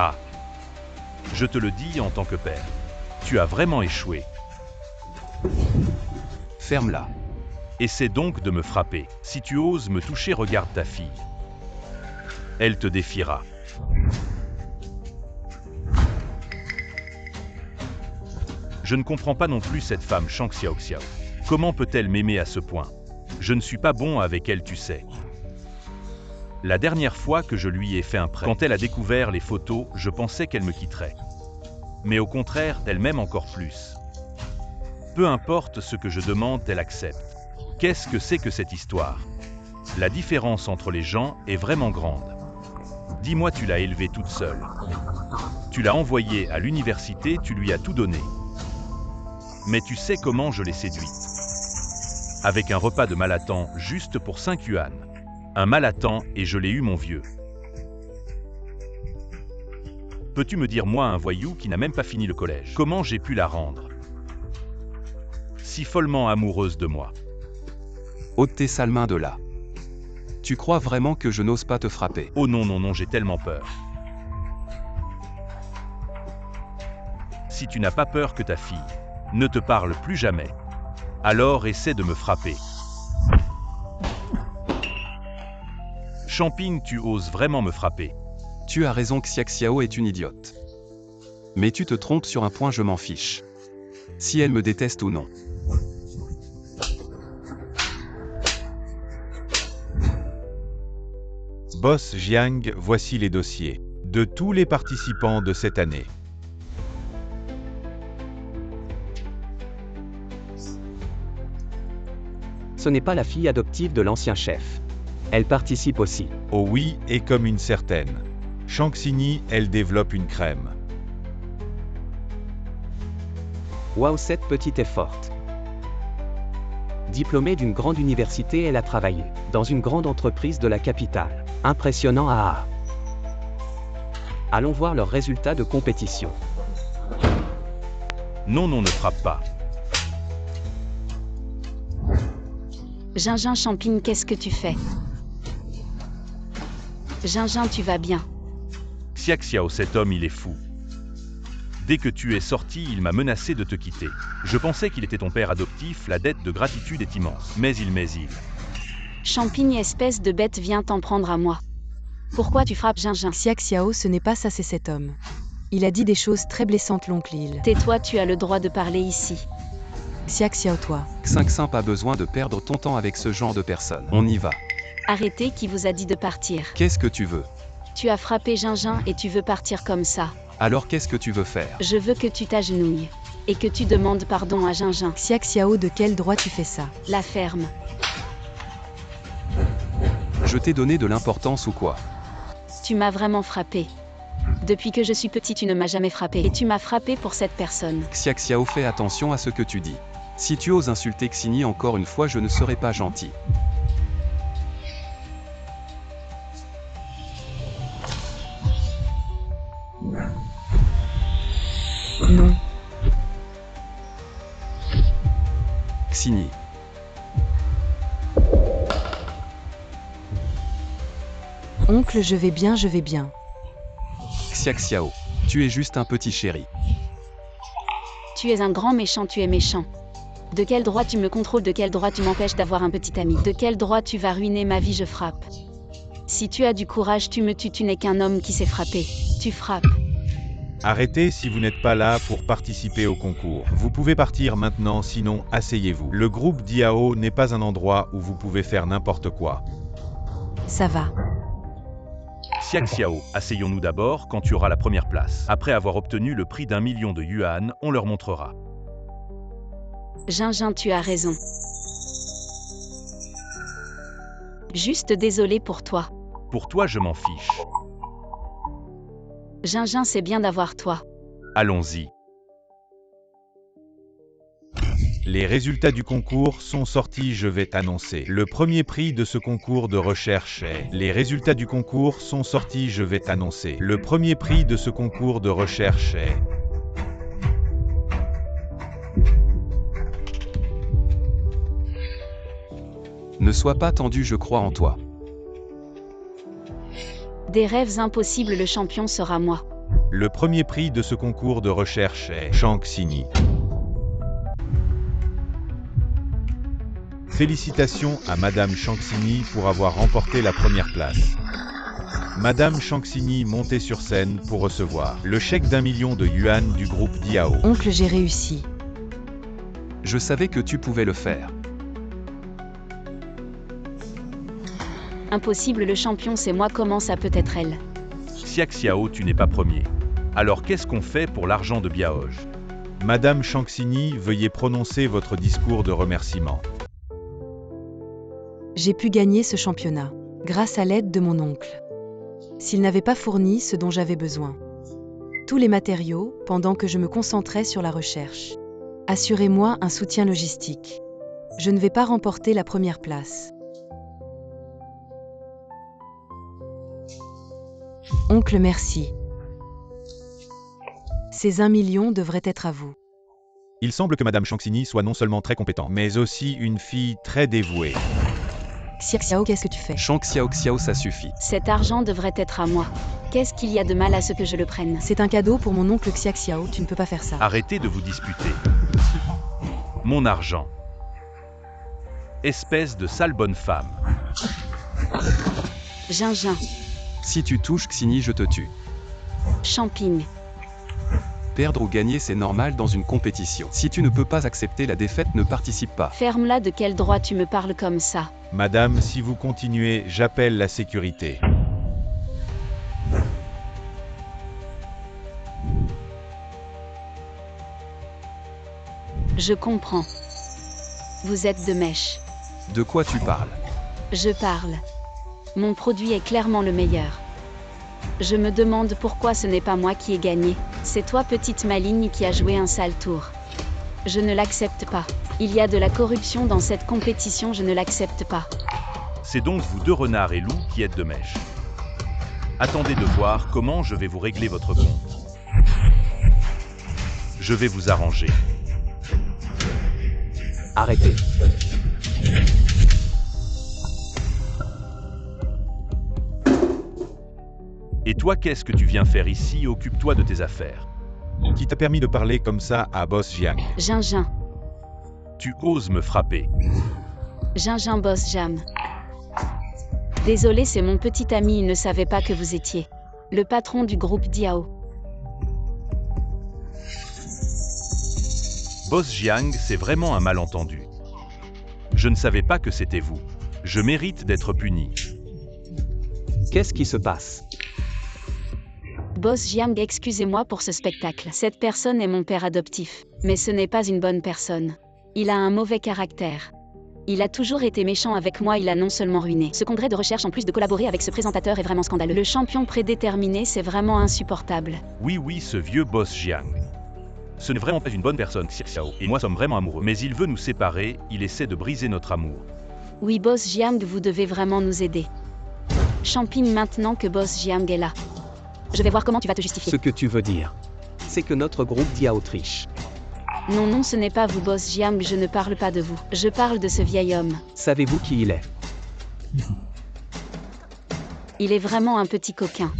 Ah. Je te le dis en tant que père. Tu as vraiment échoué. Ferme-la. Essaie donc de me frapper. Si tu oses me toucher, regarde ta fille. Elle te défiera. Je ne comprends pas non plus cette femme Shang Xiaoxiao. Comment peut-elle m'aimer à ce point? Je ne suis pas bon avec elle, tu sais. La dernière fois que je lui ai fait un prêt, quand elle a découvert les photos, je pensais qu'elle me quitterait. Mais au contraire, elle m'aime encore plus. Peu importe ce que je demande, elle accepte. Qu'est-ce que c'est que cette histoire? La différence entre les gens est vraiment grande. Dis-moi, tu l'as élevée toute seule. Tu l'as envoyée à l'université, tu lui as tout donné. Mais tu sais comment je l'ai séduite? Avec un repas de Malatan juste pour 5 yuan. Un Malatan et je l'ai eu, mon vieux. Peux-tu me dire, moi, un voyou qui n'a même pas fini le collège, comment j'ai pu la rendre si follement amoureuse de moi? Ôte tes sales mains de là. Tu crois vraiment que je n'ose pas te frapper? Oh non, non, non, j'ai tellement peur. Si tu n'as pas peur que ta fille ne te parle plus jamais, alors essaie de me frapper. Champing, tu oses vraiment me frapper? Tu as raison, Xiaoxiao est une idiote. Mais tu te trompes sur un point, je m'en fiche. Si elle me déteste ou non. Boss Jiang, voici les dossiers de tous les participants de cette année. Ce n'est pas la fille adoptive de l'ancien chef. Elle participe aussi. Oh oui, et comme une certaine Shang Xingyi, elle développe une crème. Waouh, cette petite est forte. Diplômée d'une grande université, elle a travaillé dans une grande entreprise de la capitale. Impressionnant, ah. Allons voir leurs résultats de compétition. Non, non, ne frappe pas. Gingin, Champing, qu'est-ce que tu fais? Gingin, tu vas bien? Xiaoxiao, cet homme, il est fou. Dès que tu es sorti, il m'a menacé de te quitter. Je pensais qu'il était ton père adoptif, la dette de gratitude est immense. Mais il. Champing, espèce de bête, viens t'en prendre à moi. Pourquoi tu frappes Gingin? Xiaoxiao, ce n'est pas ça, c'est cet homme. Il a dit des choses très blessantes, l'oncle Il. Tais-toi, tu as le droit de parler ici. Xiaoxiao, toi. Xingxin, pas besoin de perdre ton temps avec ce genre de personne. On y va. Arrêtez, qui vous a dit de partir? Qu'est-ce que tu veux? Tu as frappé Gingin et tu veux partir comme ça. Alors qu'est-ce que tu veux faire? Je veux que tu t'agenouilles. Et que tu demandes pardon à Gingin. Xiaoxiao, de quel droit tu fais ça? La ferme. Je t'ai donné de l'importance ou quoi? Tu m'as vraiment frappé. Depuis que je suis petit, tu ne m'as jamais frappé. Et tu m'as frappé pour cette personne. Xiaoxiao, fais attention à ce que tu dis. Si tu oses insulter Xingyi encore une fois, je ne serai pas gentil. Non. Xingyi. Oncle, je vais bien, je vais bien. Xiaoxiao, tu es juste un petit chéri. Tu es un grand méchant, tu es méchant. De quel droit tu me contrôles? De quel droit tu m'empêches d'avoir un petit ami? De quel droit tu vas ruiner ma vie? Je frappe. Si tu as du courage, tu me tues. Tu n'es qu'un homme qui sait frapper. Tu frappes. Arrêtez si vous n'êtes pas là pour participer au concours. Vous pouvez partir maintenant, sinon asseyez-vous. Le groupe Diao n'est pas un endroit où vous pouvez faire n'importe quoi. Ça va. Xiaoxiao, asseyons-nous d'abord quand tu auras la première place. Après avoir obtenu le prix d'1 million de yuan, on leur montrera. Gingin, tu as raison. Juste désolé pour toi. Pour toi, je m'en fiche. Gingin, c'est bien d'avoir toi. Allons-y. Les résultats du concours sont sortis, je vais t'annoncer. Le premier prix de ce concours de recherche est... Les résultats du concours sont sortis, je vais t'annoncer. Le premier prix de ce concours de recherche est... Ne sois pas tendu, je crois en toi. Des rêves impossibles, le champion sera moi. Le premier prix de ce concours de recherche est... Shang Xini. Félicitations à Madame Shang Xini pour avoir remporté la première place. Madame Shang Xini, montez sur scène pour recevoir le chèque d'1 million de yuan du groupe Diao. Oncle, j'ai réussi. Je savais que tu pouvais le faire. Impossible, le champion c'est moi, comment ça peut être elle? Xiaoxiao, tu n'es pas premier. Alors qu'est-ce qu'on fait pour l'argent de Biaoj? Madame Shang Xini, veuillez prononcer votre discours de remerciement. J'ai pu gagner ce championnat, grâce à l'aide de mon oncle. S'il n'avait pas fourni ce dont j'avais besoin. Tous les matériaux, pendant que je me concentrais sur la recherche. Assurez-moi un soutien logistique. Je ne vais pas remporter la première place. Oncle, merci. Ces 1 million devraient être à vous. Il semble que Madame Shang Xini soit non seulement très compétente, mais aussi une fille très dévouée. Xiaoxiao, qu'est-ce que tu fais? Shang Xiaoxiao, ça suffit. Cet argent devrait être à moi. Qu'est-ce qu'il y a de mal à ce que je le prenne? C'est un cadeau pour mon oncle Xiaoxiao, tu ne peux pas faire ça. Arrêtez de vous disputer. Mon argent. Espèce de sale bonne femme. Gingin. Si tu touches Xini, je te tue. Champing. Perdre ou gagner, c'est normal dans une compétition. Si tu ne peux pas accepter la défaite, ne participe pas. Ferme-la, de quel droit tu me parles comme ça? Madame, si vous continuez, j'appelle la sécurité. Je comprends. Vous êtes de mèche. De quoi tu parles? Je parle. Mon produit est clairement le meilleur. Je me demande pourquoi ce n'est pas moi qui ai gagné. C'est toi, petite maligne, qui a joué un sale tour. Je ne l'accepte pas. Il y a de la corruption dans cette compétition, je ne l'accepte pas. C'est donc vous deux renards et loups qui êtes de mèche. Attendez de voir comment je vais vous régler votre compte. Je vais vous arranger. Arrêtez. Et toi, qu'est-ce que tu viens faire ici? Occupe-toi de tes affaires. Qui t'a permis de parler comme ça à Boss Jiang? Gingin. Tu oses me frapper. Gingin, Boss Jam. Désolé, c'est mon petit ami, il ne savait pas que vous étiez le patron du groupe Diao. Boss Jiang, c'est vraiment un malentendu. Je ne savais pas que c'était vous. Je mérite d'être puni. Qu'est-ce qui se passe? Boss Jiang, excusez-moi pour ce spectacle. Cette personne est mon père adoptif. Mais ce n'est pas une bonne personne. Il a un mauvais caractère. Il a toujours été méchant avec moi, il a non seulement ruiné ce congrès de recherche en plus de collaborer avec ce présentateur est vraiment scandaleux. Le champion prédéterminé, c'est vraiment insupportable. Oui, ce vieux Boss Jiang. Ce n'est vraiment pas une bonne personne, Xiaoxiao et moi sommes vraiment amoureux. Mais il veut nous séparer, il essaie de briser notre amour. Oui, Boss Jiang, vous devez vraiment nous aider. Champing, maintenant que Boss Jiang est là. Je vais voir comment tu vas te justifier. Ce que tu veux dire, c'est que notre groupe Diao triche. Non, ce n'est pas vous, Boss Jiang, je ne parle pas de vous. Je parle de ce vieil homme. Savez-vous qui il est? Il est vraiment un petit coquin.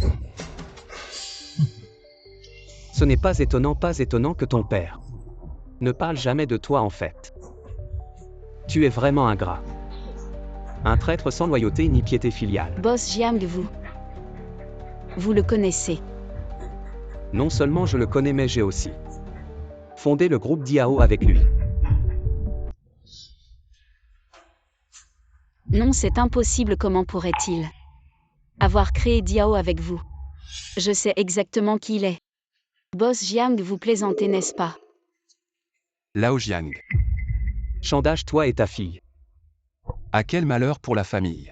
Ce n'est pas étonnant que ton père ne parle jamais de toi en fait. Tu es vraiment ingrat. Un traître sans loyauté ni piété filiale. Boss Jiang, vous le connaissez. Non seulement je le connais mais j'ai aussi fondé le groupe Diao avec lui. Non, c'est impossible, comment pourrait-il avoir créé Diao avec vous? Je sais exactement qui il est. Boss Jiang, vous plaisantez, n'est-ce pas? Lao Jiang. Chandage, toi et ta fille. À quel malheur pour la famille.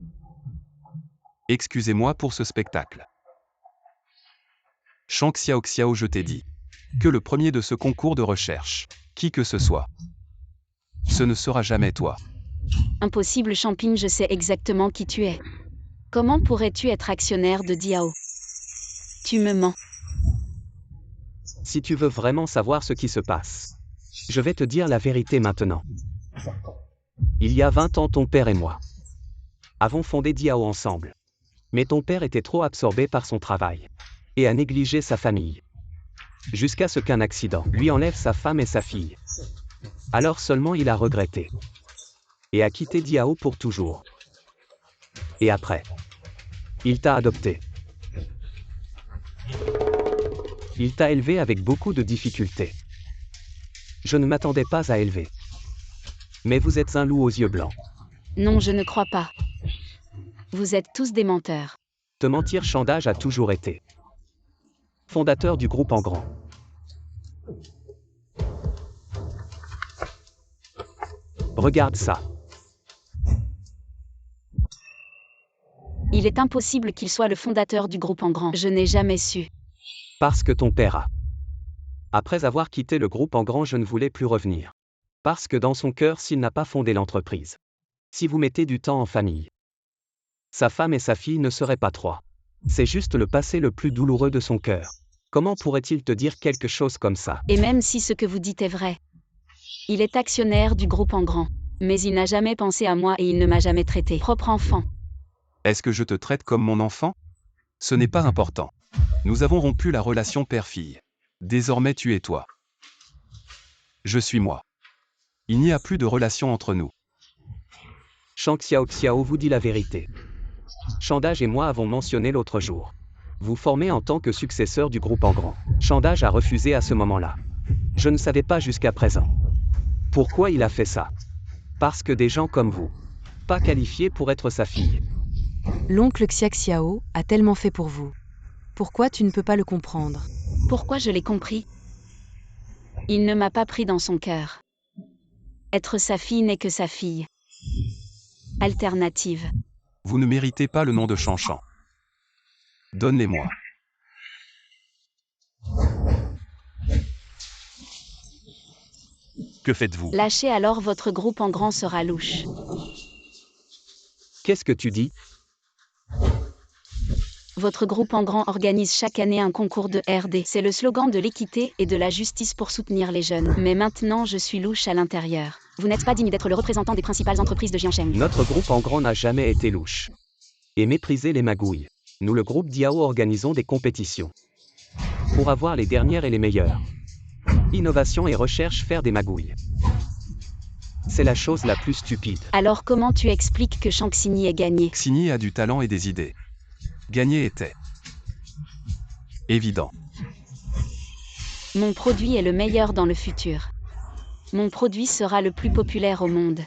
Excusez-moi pour ce spectacle. Shang Xiao, je t'ai dit que le premier de ce concours de recherche, qui que ce soit, ce ne sera jamais toi. Impossible, Champing, je sais exactement qui tu es. Comment pourrais-tu être actionnaire de Diao? Tu me mens. Si tu veux vraiment savoir ce qui se passe, je vais te dire la vérité maintenant. Il y a 20 ans, ton père et moi avons fondé Diao ensemble. Mais ton père était trop absorbé par son travail et a négligé sa famille. Jusqu'à ce qu'un accident lui enlève sa femme et sa fille. Alors seulement il a regretté et a quitté Diao pour toujours. Et après, il t'a adopté. Il t'a élevé avec beaucoup de difficultés. Je ne m'attendais pas à élever. Mais vous êtes un loup aux yeux blancs. Non, je ne crois pas. Vous êtes tous des menteurs. Te mentir, Chandage a toujours été fondateur du groupe en grand. Regarde ça. Il est impossible qu'il soit le fondateur du groupe en grand. Je n'ai jamais su. Parce que ton père a. Après avoir quitté le groupe en grand, je ne voulais plus revenir. Parce que dans son cœur, s'il n'a pas fondé l'entreprise, si vous mettez du temps en famille, sa femme et sa fille ne seraient pas trois. C'est juste le passé le plus douloureux de son cœur. Comment pourrait-il te dire quelque chose comme ça? Et même si ce que vous dites est vrai, il est actionnaire du groupe en grand. Mais il n'a jamais pensé à moi et il ne m'a jamais traité propre enfant. Est-ce que je te traite comme mon enfant? Ce n'est pas important. Nous avons rompu la relation père-fille. Désormais tu es toi. Je suis moi. Il n'y a plus de relation entre nous. Shang Xiao vous dit la vérité. Chandage et moi avons mentionné l'autre jour. Vous formez en tant que successeur du groupe en grand. Chandage a refusé à ce moment-là. Je ne savais pas jusqu'à présent. Pourquoi il a fait ça? Parce que des gens comme vous, pas qualifiés pour être sa fille. L'oncle Xiao a tellement fait pour vous. Pourquoi tu ne peux pas le comprendre? Pourquoi je l'ai compris? Il ne m'a pas pris dans son cœur. Être sa fille n'est que sa fille. Alternative. Vous ne méritez pas le nom de Chanchan. Donne-les-moi. Que faites-vous? Lâchez, alors votre groupe en grand sera louche. Qu'est-ce que tu dis? Votre groupe en grand organise chaque année un concours de RD. C'est le slogan de l'équité et de la justice pour soutenir les jeunes. Mais maintenant je suis louche à l'intérieur. Vous n'êtes pas digne d'être le représentant des principales entreprises de Jiangsheng. Notre groupe en grand n'a jamais été louche. Et méprisé les magouilles. Nous, le groupe Diao, organisons des compétitions. Pour avoir les dernières et les meilleures. Innovation et recherche, faire des magouilles. C'est la chose la plus stupide. Alors comment tu expliques que Shang Xingyi ait gagné? Xingyi a du talent et des idées. Gagner était évident. Mon produit est le meilleur dans le futur. Mon produit sera le plus populaire au monde.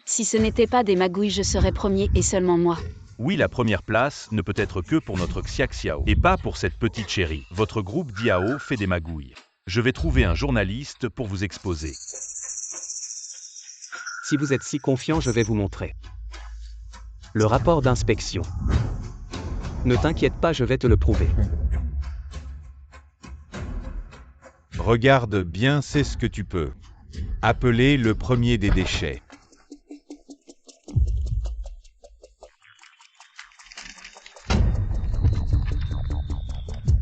Si ce n'était pas des magouilles, je serais premier et seulement moi. Oui, la première place ne peut être que pour notre Xiao et pas pour cette petite chérie. Votre groupe Diao fait des magouilles. Je vais trouver un journaliste pour vous exposer. Si vous êtes si confiant, je vais vous montrer le rapport d'inspection. Ne t'inquiète pas, je vais te le prouver. Regarde bien, c'est ce que tu peux appeler le premier des déchets.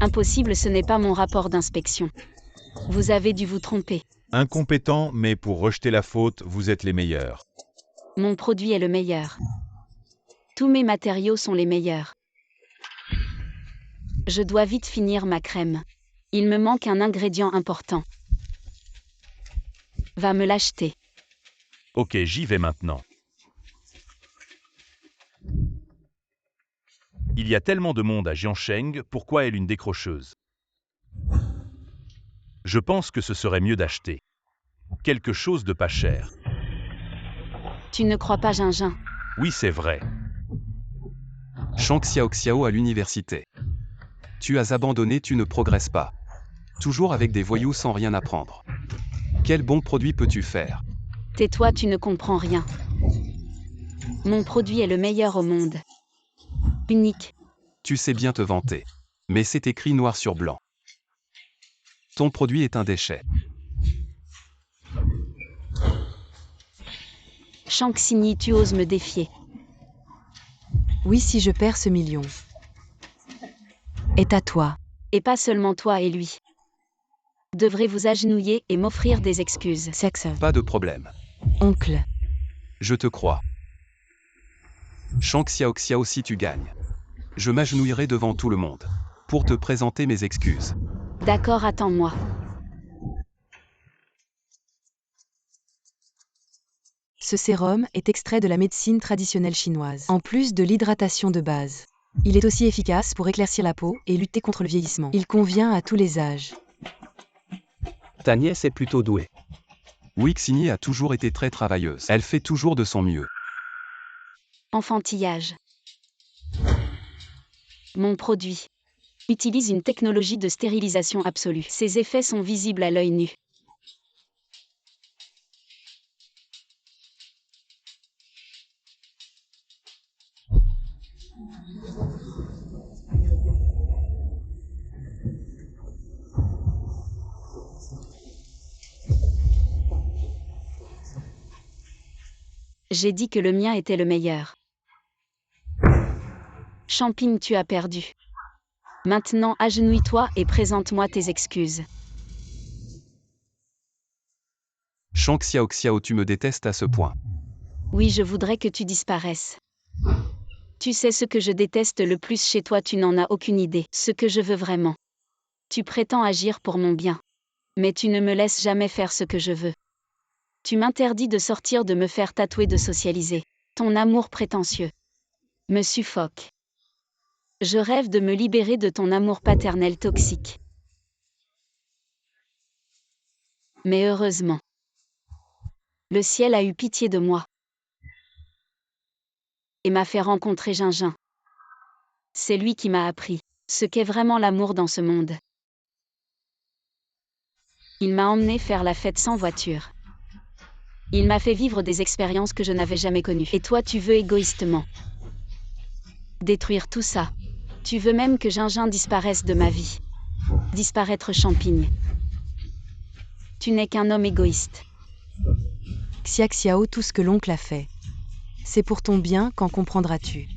Impossible, ce n'est pas mon rapport d'inspection. Vous avez dû vous tromper. Incompétent, mais pour rejeter la faute, vous êtes les meilleurs. Mon produit est le meilleur. Tous mes matériaux sont les meilleurs. Je dois vite finir ma crème. Il me manque un ingrédient important. Va me l'acheter. Ok, j'y vais maintenant. Il y a tellement de monde à Jiansheng, pourquoi elle une décrocheuse? Je pense que ce serait mieux d'acheter quelque chose de pas cher. Tu ne crois pas, Gingin? Oui, c'est vrai. Shang Xiaoxiao à l'université. Tu as abandonné, tu ne progresses pas. Toujours avec des voyous sans rien apprendre. Quel bon produit peux-tu faire? Tais-toi, tu ne comprends rien. Mon produit est le meilleur au monde. Unique. Tu sais bien te vanter. Mais c'est écrit noir sur blanc. Ton produit est un déchet. Shang Xingyi, tu oses me défier. Oui, si je perds ce million. Est à toi. Et pas seulement toi et lui. Devrez vous agenouiller et m'offrir des excuses. Sexe. Pas de problème. Oncle. Je te crois. Shang Xiaoxiao, si tu gagnes. Je m'agenouillerai devant tout le monde. Pour te présenter mes excuses. D'accord, attends-moi. Ce sérum est extrait de la médecine traditionnelle chinoise, en plus de l'hydratation de base. Il est aussi efficace pour éclaircir la peau et lutter contre le vieillissement. Il convient à tous les âges. Ta nièce est plutôt douée. Oui, Xingyi a toujours été très travailleuse. Elle fait toujours de son mieux. Enfantillage. Mon produit utilise une technologie de stérilisation absolue. Ses effets sont visibles à l'œil nu. J'ai dit que le mien était le meilleur. Champing, tu as perdu. Maintenant, agenouille-toi et présente-moi tes excuses. Shang Xiaoxiao, tu me détestes à ce point. Oui, je voudrais que tu disparaisses. Tu sais ce que je déteste le plus chez toi, tu n'en as aucune idée. Ce que je veux vraiment. Tu prétends agir pour mon bien. Mais tu ne me laisses jamais faire ce que je veux. Tu m'interdis de sortir, de me faire tatouer, de socialiser. Ton amour prétentieux me suffoque. Je rêve de me libérer de ton amour paternel toxique. Mais heureusement, le ciel a eu pitié de moi et m'a fait rencontrer Gingin. C'est lui qui m'a appris ce qu'est vraiment l'amour dans ce monde. Il m'a emmené faire la fête sans voiture. Il m'a fait vivre des expériences que je n'avais jamais connues. Et toi, tu veux égoïstement détruire tout ça. Tu veux même que Gingin disparaisse de ma vie. Disparaître Champing. Tu n'es qu'un homme égoïste. Xiaoxiao, tout ce que l'oncle a fait. C'est pour ton bien, qu'en comprendras-tu?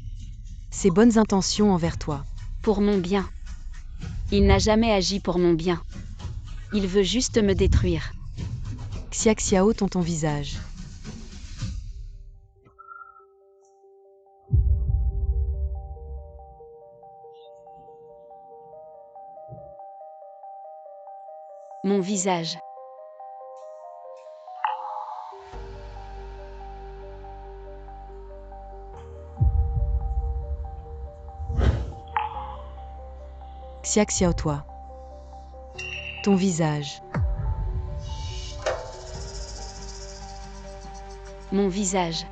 Ses bonnes intentions envers toi. Pour mon bien. Il n'a jamais agi pour mon bien. Il veut juste me détruire. Xiaoxiao, ton visage. Mon visage. Xiaoxiao, toi. Ton visage. Mon visage.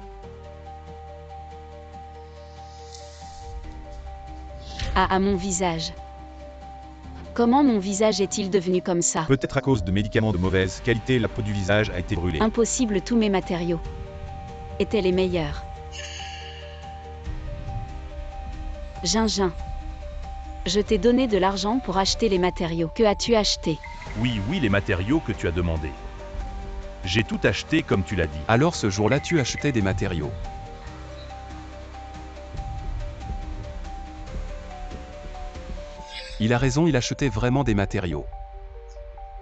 Ah, mon visage. Comment mon visage est-il devenu comme ça? Peut-être à cause de médicaments de mauvaise qualité, la peau du visage a été brûlée. Impossible, tous mes matériaux étaient les meilleurs. Gingin. Je t'ai donné de l'argent pour acheter les matériaux. Que as-tu acheté? Oui, les matériaux que tu as demandés. J'ai tout acheté comme tu l'as dit. Alors ce jour-là, tu achetais des matériaux. Il a raison, il achetait vraiment des matériaux.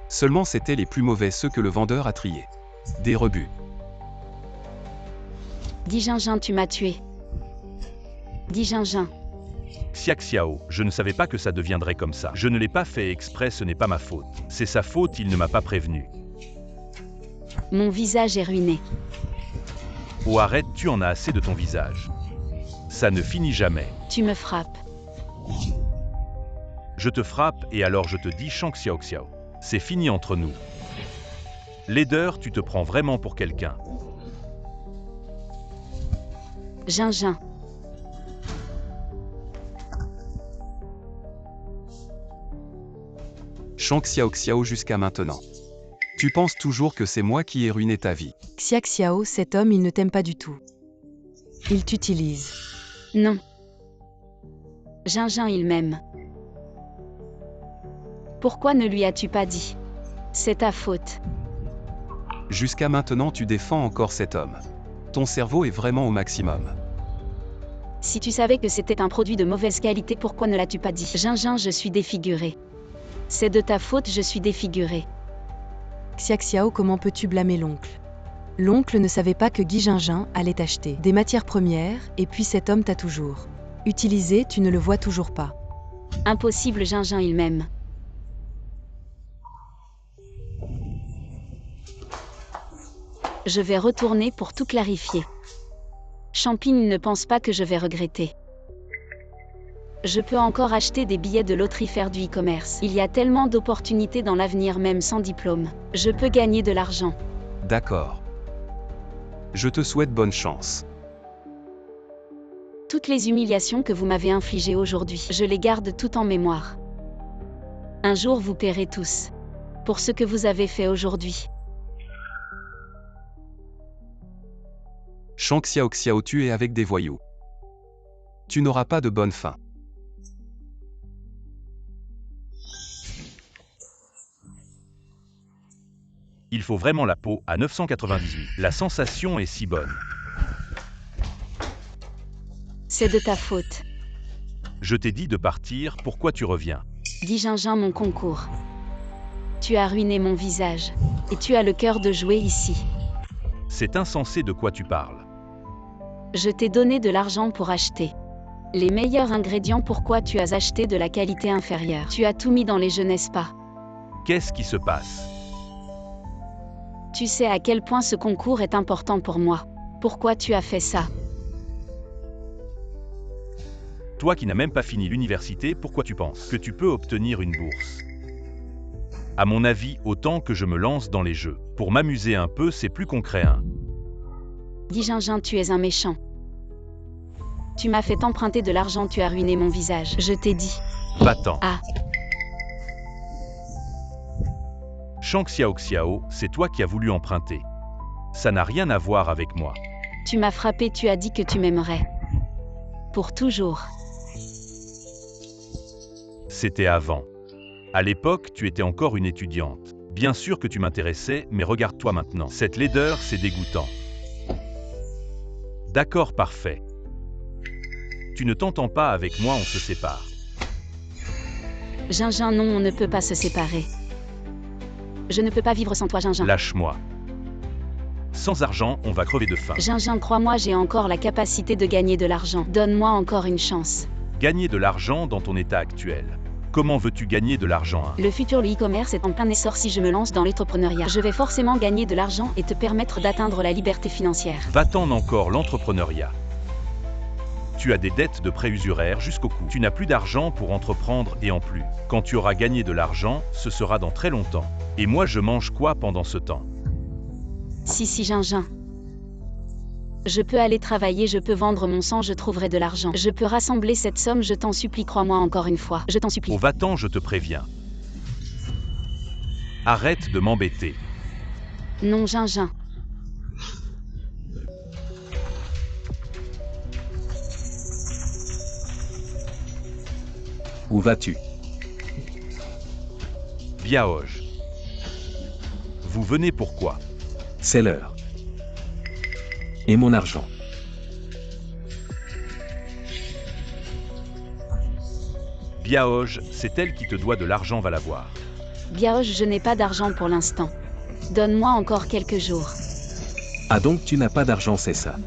Seulement c'était les plus mauvais, ceux que le vendeur a triés. Des rebuts. Dis Gingin, tu m'as tué. Dis Gingin. Xiaoxiao, je ne savais pas que ça deviendrait comme ça. Je ne l'ai pas fait exprès, ce n'est pas ma faute. C'est sa faute, il ne m'a pas prévenu. Mon visage est ruiné. Oh arrête, tu en as assez de ton visage. Ça ne finit jamais. Tu me frappes. Je te frappe et alors je te dis Shang Xiao Xiao. C'est fini entre nous. Leader, tu te prends vraiment pour quelqu'un. Gingin. Shang Xiao Xiao jusqu'à maintenant. Tu penses toujours que c'est moi qui ai ruiné ta vie. Xia Xiao, cet homme, il ne t'aime pas du tout. Il t'utilise. Non. Gingin, il m'aime. Pourquoi ne lui as-tu pas dit? C'est ta faute. Jusqu'à maintenant, tu défends encore cet homme. Ton cerveau est vraiment au maximum. Si tu savais que c'était un produit de mauvaise qualité, pourquoi ne l'as-tu pas dit? Gingin, je suis défiguré. C'est de ta faute, je suis défiguré. Xia Xiao, comment peux-tu blâmer l'oncle? L'oncle ne savait pas que Guy Gingin allait acheter des matières premières, et puis cet homme t'a toujours utilisé, tu ne le vois toujours pas. Impossible, Gingin, il m'aime. Je vais retourner pour tout clarifier. Champigny ne pense pas que je vais regretter. Je peux encore acheter des billets de loterie, faire du e-commerce. Il y a tellement d'opportunités dans l'avenir même sans diplôme. Je peux gagner de l'argent. D'accord. Je te souhaite bonne chance. Toutes les humiliations que vous m'avez infligées aujourd'hui, je les garde toutes en mémoire. Un jour vous paierez tous pour ce que vous avez fait aujourd'hui. Shang Xiao Xiao, tu es avec des voyous. Tu n'auras pas de bonne fin. Il faut vraiment la peau à 998. La sensation est si bonne. C'est de ta faute. Je t'ai dit de partir, pourquoi tu reviens? Dis Gingin, mon concours. Tu as ruiné mon visage. Et tu as le cœur de jouer ici. C'est insensé, de quoi tu parles? Je t'ai donné de l'argent pour acheter les meilleurs ingrédients, pourquoi tu as acheté de la qualité inférieure? Tu as tout mis dans les jeux, n'est-ce pas? Qu'est-ce qui se passe? Tu sais à quel point ce concours est important pour moi. Pourquoi tu as fait ça? Toi qui n'as même pas fini l'université, pourquoi tu penses que tu peux obtenir une bourse? À mon avis, autant que je me lance dans les jeux. Pour m'amuser un peu, c'est plus concret, hein. Dis Gingin, tu es un méchant. Tu m'as fait emprunter de l'argent, tu as ruiné mon visage. Je t'ai dit. Va-t'en. Ah. Shang Xiao Xiao, c'est toi qui as voulu emprunter. Ça n'a rien à voir avec moi. Tu m'as frappé, tu as dit que tu m'aimerais. Pour toujours. C'était avant. À l'époque, tu étais encore une étudiante. Bien sûr que tu m'intéressais, mais regarde-toi maintenant. Cette laideur, c'est dégoûtant. D'accord, parfait. Tu ne t'entends pas avec moi, on se sépare. Gingin, non, on ne peut pas se séparer. Je ne peux pas vivre sans toi, Gingin. Lâche-moi. Sans argent, on va crever de faim. Gingin, crois-moi, j'ai encore la capacité de gagner de l'argent. Donne-moi encore une chance. Gagner de l'argent dans ton état actuel. Comment veux-tu gagner de l'argent, hein? Le futur, le e-commerce est en plein essor. Si je me lance dans l'entrepreneuriat, je vais forcément gagner de l'argent et te permettre d'atteindre la liberté financière. Va-t'en encore l'entrepreneuriat. Tu as des dettes de prêt usuraire jusqu'au cou. Tu n'as plus d'argent pour entreprendre et en plus, quand tu auras gagné de l'argent, ce sera dans très longtemps. Et moi, je mange quoi pendant ce temps? Si, Gingin. Je peux aller travailler, je peux vendre mon sang, je trouverai de l'argent. Je peux rassembler cette somme, je t'en supplie, crois-moi encore une fois. Je t'en supplie. Oh, va-t'en, je te préviens. Arrête de m'embêter. Non, Gingin. Où vas-tu? Biaoj. Vous venez pourquoi? C'est l'heure. Et mon argent? Biaoj, c'est elle qui te doit de l'argent, va la voir. Biaoj, je n'ai pas d'argent pour l'instant. Donne-moi encore quelques jours. Ah donc tu n'as pas d'argent, c'est ça?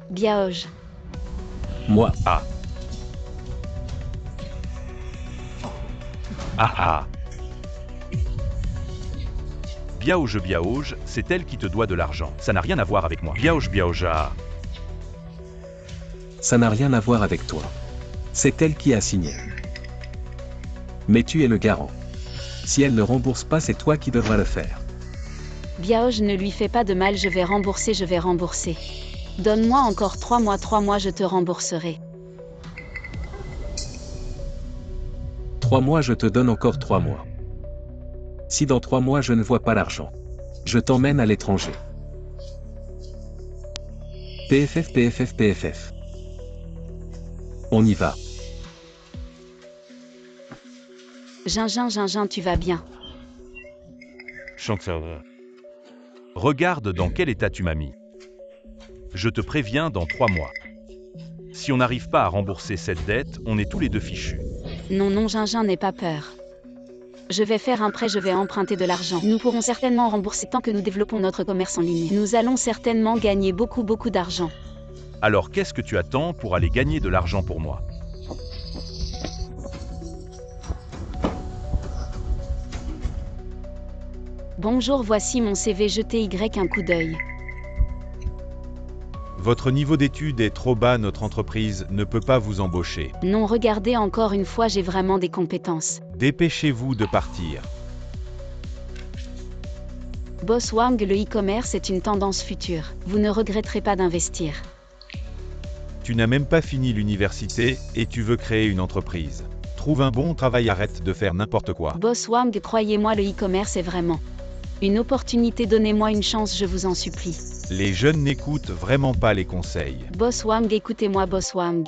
Biaoj. Moi. Ah. Ah ah. Biaouge, c'est elle qui te doit de l'argent. Ça n'a rien à voir avec moi. Biaouja. Ça n'a rien à voir avec toi. C'est elle qui a signé. Mais tu es le garant. Si elle ne rembourse pas, c'est toi qui devras le faire. Biaouge, ne lui fais pas de mal, je vais rembourser. Donne-moi encore 3 mois, je te rembourserai. 3 mois, je te donne encore 3 mois. Si dans 3 mois je ne vois pas l'argent, je t'emmène à l'étranger. PFF. On y va. Gingin, tu vas bien. Regarde dans quel état tu m'as mis. Je te préviens, dans 3 mois. Si on n'arrive pas à rembourser cette dette, on est tous les deux fichus. Non, Gingin, n'aie pas peur. Je vais faire un prêt, je vais emprunter de l'argent. Nous pourrons certainement rembourser tant que nous développons notre commerce en ligne. Nous allons certainement gagner beaucoup d'argent. Alors qu'est-ce que tu attends pour aller gagner de l'argent pour moi? Bonjour, voici mon CV, jetez un coup d'œil. Votre niveau d'études est trop bas, notre entreprise ne peut pas vous embaucher. Non, regardez encore une fois, j'ai vraiment des compétences. Dépêchez-vous de partir. Boss Wang, le e-commerce est une tendance future. Vous ne regretterez pas d'investir. Tu n'as même pas fini l'université et tu veux créer une entreprise. Trouve un bon travail, arrête de faire n'importe quoi. Boss Wang, croyez-moi, le e-commerce est vraiment une opportunité, donnez-moi une chance, je vous en supplie. Les jeunes n'écoutent vraiment pas les conseils. Boss Wang, écoutez-moi, Boss Wang.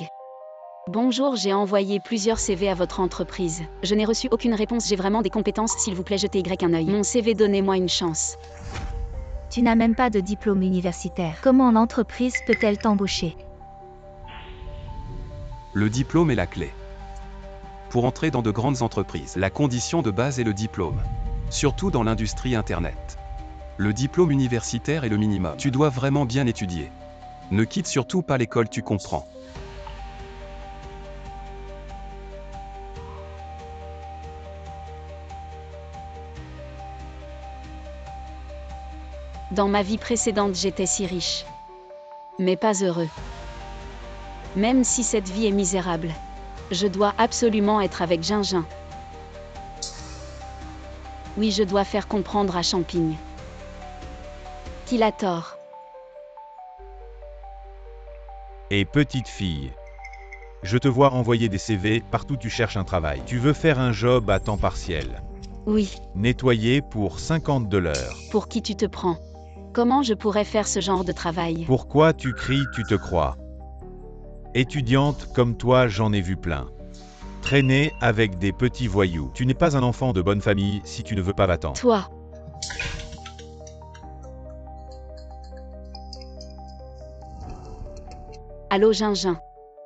Bonjour, j'ai envoyé plusieurs CV à votre entreprise. Je n'ai reçu aucune réponse, j'ai vraiment des compétences, s'il vous plaît, jetez un œil. Mon CV, donnez-moi une chance. Tu n'as même pas de diplôme universitaire. Comment l'entreprise peut-elle t'embaucher? Le diplôme est la clé. Pour entrer dans de grandes entreprises, la condition de base est le diplôme. Surtout dans l'industrie Internet. Le diplôme universitaire est le minimum. Tu dois vraiment bien étudier. Ne quitte surtout pas l'école, tu comprends. Dans ma vie précédente, j'étais si riche. Mais pas heureux. Même si cette vie est misérable. Je dois absolument être avec Gingin. Oui, je dois faire comprendre à Champagne qu'il a tort. Et petite fille, je te vois envoyer des CV partout, tu cherches un travail. Tu veux faire un job à temps partiel. Oui. Nettoyer pour 50 $. Pour qui tu te prends? Comment je pourrais faire ce genre de travail? Pourquoi tu cries, tu te crois? Étudiante comme toi, j'en ai vu plein. Traîner avec des petits voyous. Tu n'es pas un enfant de bonne famille, si tu ne veux pas, va-t'en. Toi. Allô, Gingin.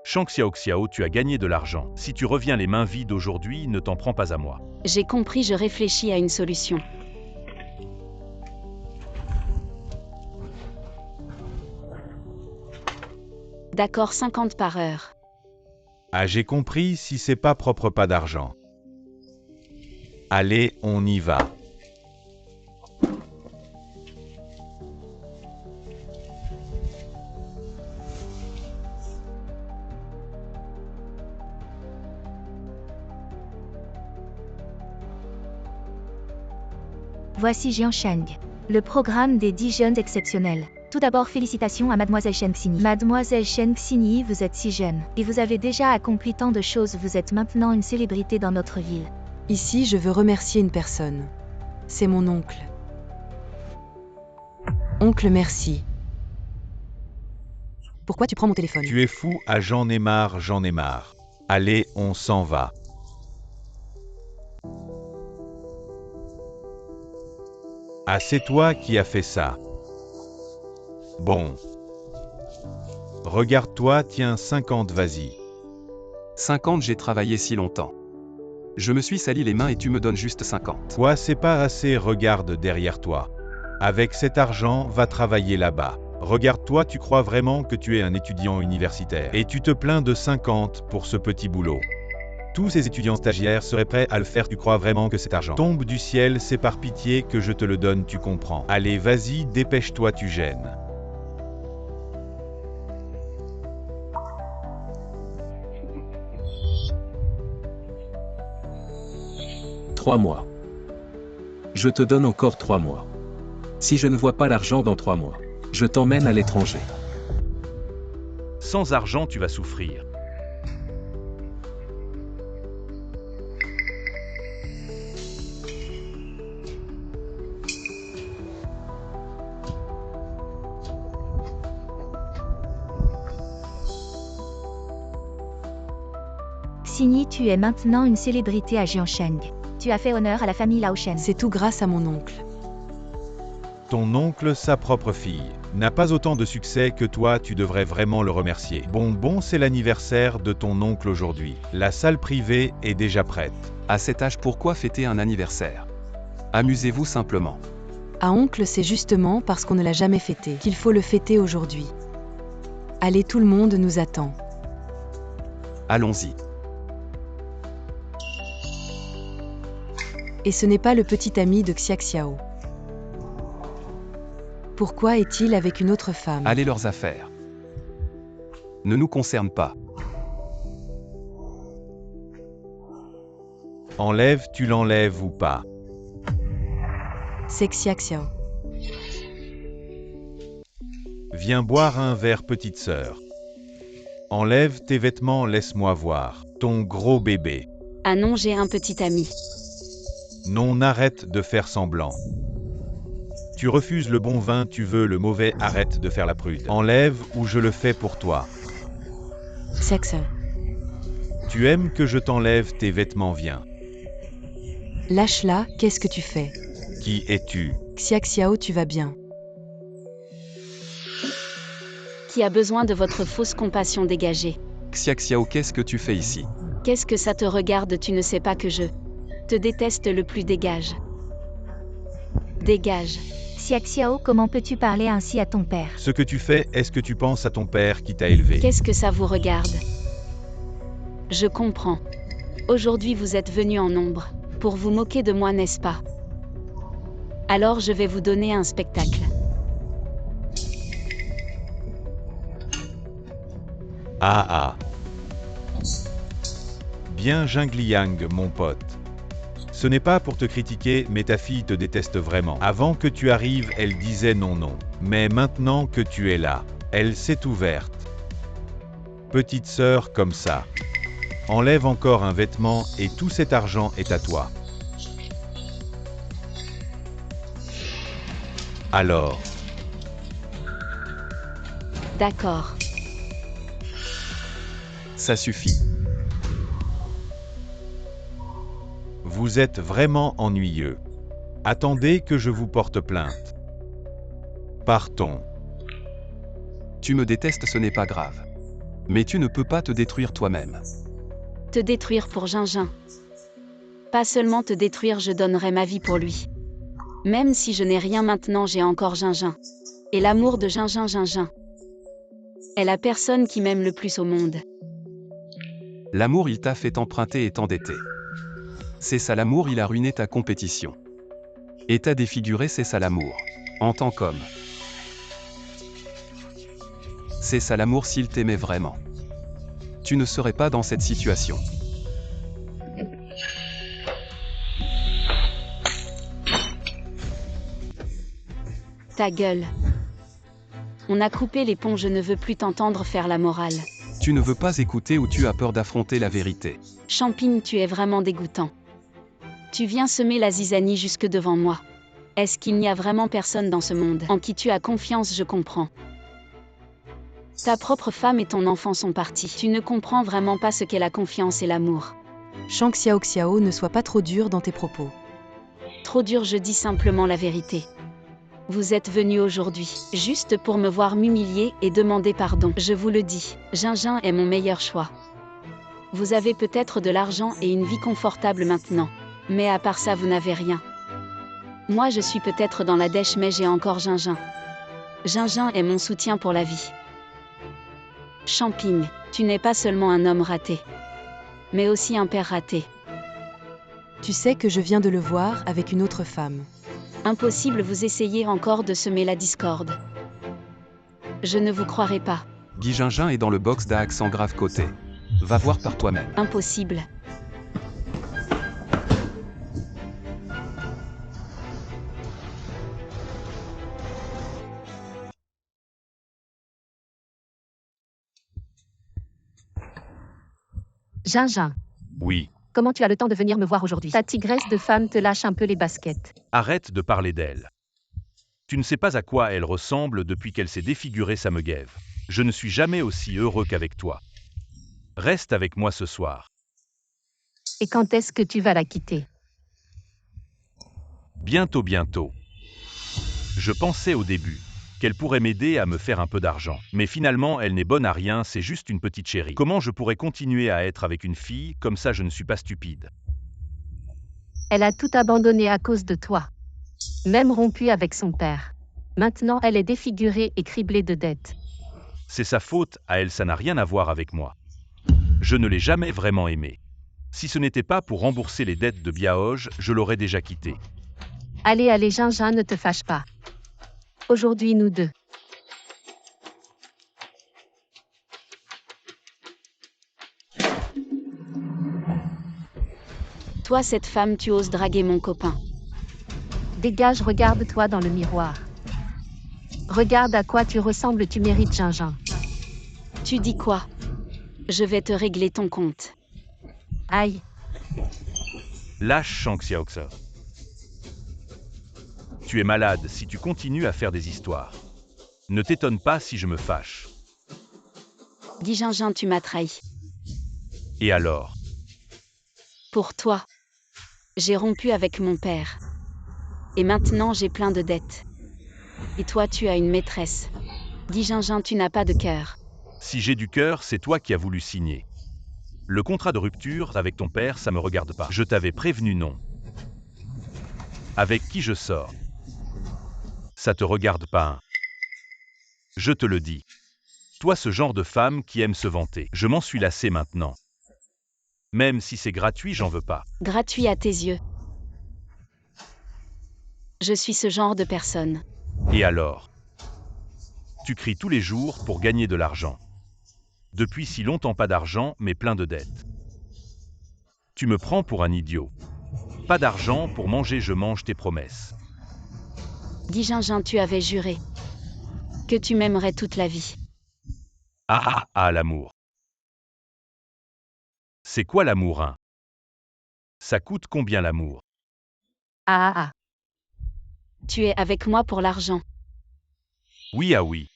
Shang Xiao, tu as gagné de l'argent. Si tu reviens les mains vides aujourd'hui, ne t'en prends pas à moi. J'ai compris, je réfléchis à une solution. D'accord, 50 par heure. Ah, j'ai compris, si c'est pas propre, pas d'argent. Allez, on y va. Voici Jian Sheng. Le programme des 10 jeunes exceptionnels. Tout d'abord, félicitations à Mademoiselle Shen Xinyi. Mademoiselle Shen Xinyi, vous êtes si jeune. Et vous avez déjà accompli tant de choses, vous êtes maintenant une célébrité dans notre ville. Ici, je veux remercier une personne. C'est mon oncle. Oncle, merci. Pourquoi tu prends mon téléphone? Tu es fou, ah j'en ai marre, j'en ai marre. Allez, on s'en va. Ah, c'est toi qui as fait ça. Bon. Regarde-toi, tiens, 50, vas-y. 50, j'ai travaillé si longtemps. Je me suis sali les mains et tu me donnes juste 50. Toi, c'est pas assez, regarde derrière toi. Avec cet argent, va travailler là-bas. Regarde-toi, tu crois vraiment que tu es un étudiant universitaire. Et tu te plains de 50 pour ce petit boulot. Tous ces étudiants stagiaires seraient prêts à le faire. Tu crois vraiment que cet argent tombe du ciel? C'est par pitié que je te le donne, tu comprends. Allez, vas-y, dépêche-toi, tu gênes. Trois mois. Je te donne encore 3 mois. Si je ne vois pas l'argent dans 3 mois, je t'emmène à l'étranger. Sans argent, tu vas souffrir. Xingyi, tu es maintenant une célébrité à Jiansheng. Tu as fait honneur à la famille Lao Shen. C'est tout grâce à mon oncle. Ton oncle, sa propre fille, n'a pas autant de succès que toi, tu devrais vraiment le remercier. Bon, c'est l'anniversaire de ton oncle aujourd'hui. La salle privée est déjà prête. À cet âge, pourquoi fêter un anniversaire? Amusez-vous simplement. À oncle, c'est justement parce qu'on ne l'a jamais fêté qu'il faut le fêter aujourd'hui. Allez, tout le monde nous attend. Allons-y. Et ce n'est pas le petit ami de Xiaoxiao. Pourquoi est-il avec une autre femme? Allez, leurs affaires ne nous concernent pas. Enlève, tu l'enlèves ou pas? C'est Xiaoxiao. Viens boire un verre, petite sœur. Enlève tes vêtements, laisse-moi voir. Ton gros bébé. Ah non, j'ai un petit ami. Non, arrête de faire semblant. Tu refuses le bon vin, tu veux le mauvais, arrête de faire la prude. Enlève ou je le fais pour toi. Xiaoxiao. Tu aimes que je t'enlève tes vêtements, viens. Lâche-la, qu'est-ce que tu fais? Qui es-tu? Xiaoxiao, tu vas bien? Qui a besoin de votre fausse compassion dégagée? Xiaoxiao, qu'est-ce que tu fais ici? Qu'est-ce que ça te regarde? Tu ne sais pas que je te déteste le plus, dégage. Dégage. Xiaoxiao, comment peux-tu parler ainsi à ton père? Ce que tu fais, est-ce que tu penses à ton père qui t'a élevé? Qu'est-ce que ça vous regarde? Je comprends. Aujourd'hui vous êtes venu en nombre, pour vous moquer de moi, n'est-ce pas? Alors je vais vous donner un spectacle. Ah. Bien Jingliang, mon pote. Ce n'est pas pour te critiquer, mais ta fille te déteste vraiment. Avant que tu arrives, elle disait non. Mais maintenant que tu es là, elle s'est ouverte. Petite sœur comme ça. Enlève encore un vêtement et tout cet argent est à toi. Alors. D'accord. Ça suffit. Vous êtes vraiment ennuyeux. Attendez que je vous porte plainte. Partons. Tu me détestes, ce n'est pas grave. Mais tu ne peux pas te détruire toi-même. Te détruire pour Gingin. Pas seulement te détruire, je donnerai ma vie pour lui. Même si je n'ai rien maintenant, j'ai encore Gingin. Et l'amour de Gingin est la personne qui m'aime le plus au monde. L'amour, il t'a fait emprunter et t'endetter. C'est ça l'amour, il a ruiné ta compétition. Et t'a défiguré, c'est ça l'amour. En tant qu'homme. C'est ça l'amour, s'il t'aimait vraiment. Tu ne serais pas dans cette situation. Ta gueule. On a coupé les ponts, je ne veux plus t'entendre faire la morale. Tu ne veux pas écouter ou tu as peur d'affronter la vérité. Champigny, tu es vraiment dégoûtant. Tu viens semer la zizanie jusque devant moi. Est-ce qu'il n'y a vraiment personne dans ce monde en qui tu as confiance? Je comprends. Ta propre femme et ton enfant sont partis. Tu ne comprends vraiment pas ce qu'est la confiance et l'amour. Shang Xiaoxiao, ne sois pas trop dur dans tes propos. Trop dur, je dis simplement la vérité. Vous êtes venu aujourd'hui, juste pour me voir m'humilier et demander pardon. Je vous le dis, Gingin est mon meilleur choix. Vous avez peut-être de l'argent et une vie confortable maintenant. Mais à part ça, vous n'avez rien. Moi, je suis peut-être dans la dèche, mais j'ai encore Gingin. Gingin est mon soutien pour la vie. Champigny, tu n'es pas seulement un homme raté. mais aussi un père raté. Tu sais que je viens de le voir avec une autre femme. Impossible, vous essayez encore de semer la discorde. Je ne vous croirai pas. Guy Gingin est dans le box d'un accent grave côté. Va voir par toi-même. Impossible. Gingin. Oui. Comment tu as le temps de venir me voir aujourd'hui? Ta tigresse de femme te lâche un peu les baskets. Arrête de parler d'elle. Tu ne sais pas à quoi elle ressemble depuis qu'elle s'est défigurée sa meguève. Je ne suis jamais aussi heureux qu'avec toi. Reste avec moi ce soir. Et quand est-ce que tu vas la quitter? Bientôt, bientôt. Je pensais au début qu'elle pourrait m'aider à me faire un peu d'argent. Mais finalement, elle n'est bonne à rien, c'est juste une petite chérie. Comment je pourrais continuer à être avec une fille, comme ça je ne suis pas stupide? Elle a tout abandonné à cause de toi. Même rompue avec son père. Maintenant, elle est défigurée et criblée de dettes. C'est sa faute, à elle ça n'a rien à voir avec moi. Je ne l'ai jamais vraiment aimée. Si ce n'était pas pour rembourser les dettes de Biaoge, je l'aurais déjà quittée. Allez, allez, Gingin, ne te fâche pas. Aujourd'hui, nous deux. Toi, cette femme, tu oses draguer mon copain. Dégage, regarde-toi dans le miroir. Regarde à quoi tu ressembles, tu mérites, Gingin. Tu dis quoi? Je vais te régler ton compte. Aïe. Lâche Shang Xiaoxia. Tu es malade si tu continues à faire des histoires. Ne t'étonne pas si je me fâche. Guy Gingin, tu m'as trahi. Et alors? Pour toi. J'ai rompu avec mon père. Et maintenant j'ai plein de dettes. Et toi tu as une maîtresse. Guy Gingin, tu n'as pas de cœur. Si j'ai du cœur, c'est toi qui as voulu signer. Le contrat de rupture avec ton père, ça me regarde pas. Je t'avais prévenu non. Avec qui je sors? Ça te regarde pas, hein? Je te le dis. Toi, ce genre de femme qui aime se vanter. Je m'en suis lassé maintenant. Même si c'est gratuit, j'en veux pas. Gratuit à tes yeux. Je suis ce genre de personne. Et alors? Tu cries tous les jours pour gagner de l'argent. Depuis si longtemps pas d'argent, mais plein de dettes. Tu me prends pour un idiot. Pas d'argent pour manger, je mange tes promesses. Guy Gingin, tu avais juré que tu m'aimerais toute la vie. L'amour. C'est quoi l'amour, hein? Ça coûte combien l'amour? Tu es avec moi pour l'argent. Oui, ah oui.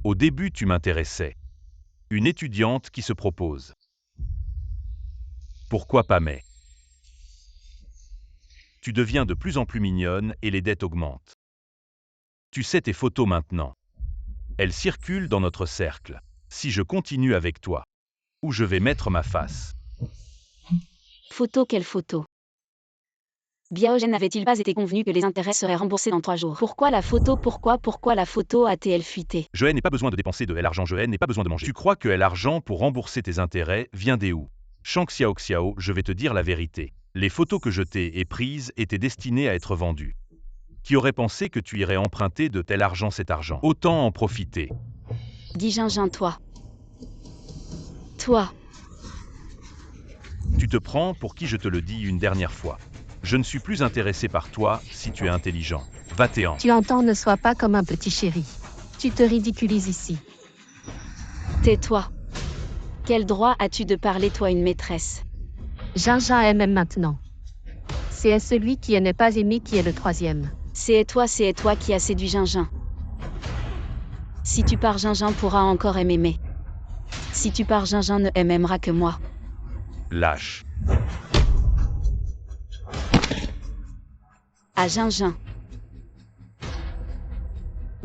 Au début, tu m'intéressais. Une étudiante qui se propose. Pourquoi pas mais? Tu deviens de plus en plus mignonne et les dettes augmentent. Tu sais tes photos maintenant. Elles circulent dans notre cercle. Si je continue avec toi, où je vais mettre ma face? Photo, quelle photo? Biaoge n'avait-il pas été convenu que les intérêts seraient remboursés dans 3 jours? Pourquoi la photo? Pourquoi la photo a-t-elle fuité? Je n'ai pas besoin de dépenser de l'argent, je n'ai pas besoin de manger. Tu crois que l'argent pour rembourser tes intérêts vient des où? Shang Xiaoxiao, je vais te dire la vérité. Les photos que je t'ai prises étaient destinées à être vendues. Qui aurait pensé que tu irais emprunter de tel argent cet argent? Autant en profiter. Guy Gingin, toi. Toi. Tu te prends pour qui, je te le dis une dernière fois. Je ne suis plus intéressé par toi si tu es intelligent. Va-t'en. Tu entends, ne sois pas comme un petit chéri. Tu te ridiculises ici. Tais-toi. Quel droit as-tu de parler, toi, une maîtresse? Gingin aime maintenant. C'est celui qui n'est pas aimé qui est le troisième. C'est toi qui as séduit Gingin. Si tu pars, Gingin pourra encore aimer. Si tu pars, Gingin ne m'aimera que moi. Lâche. À Gingin.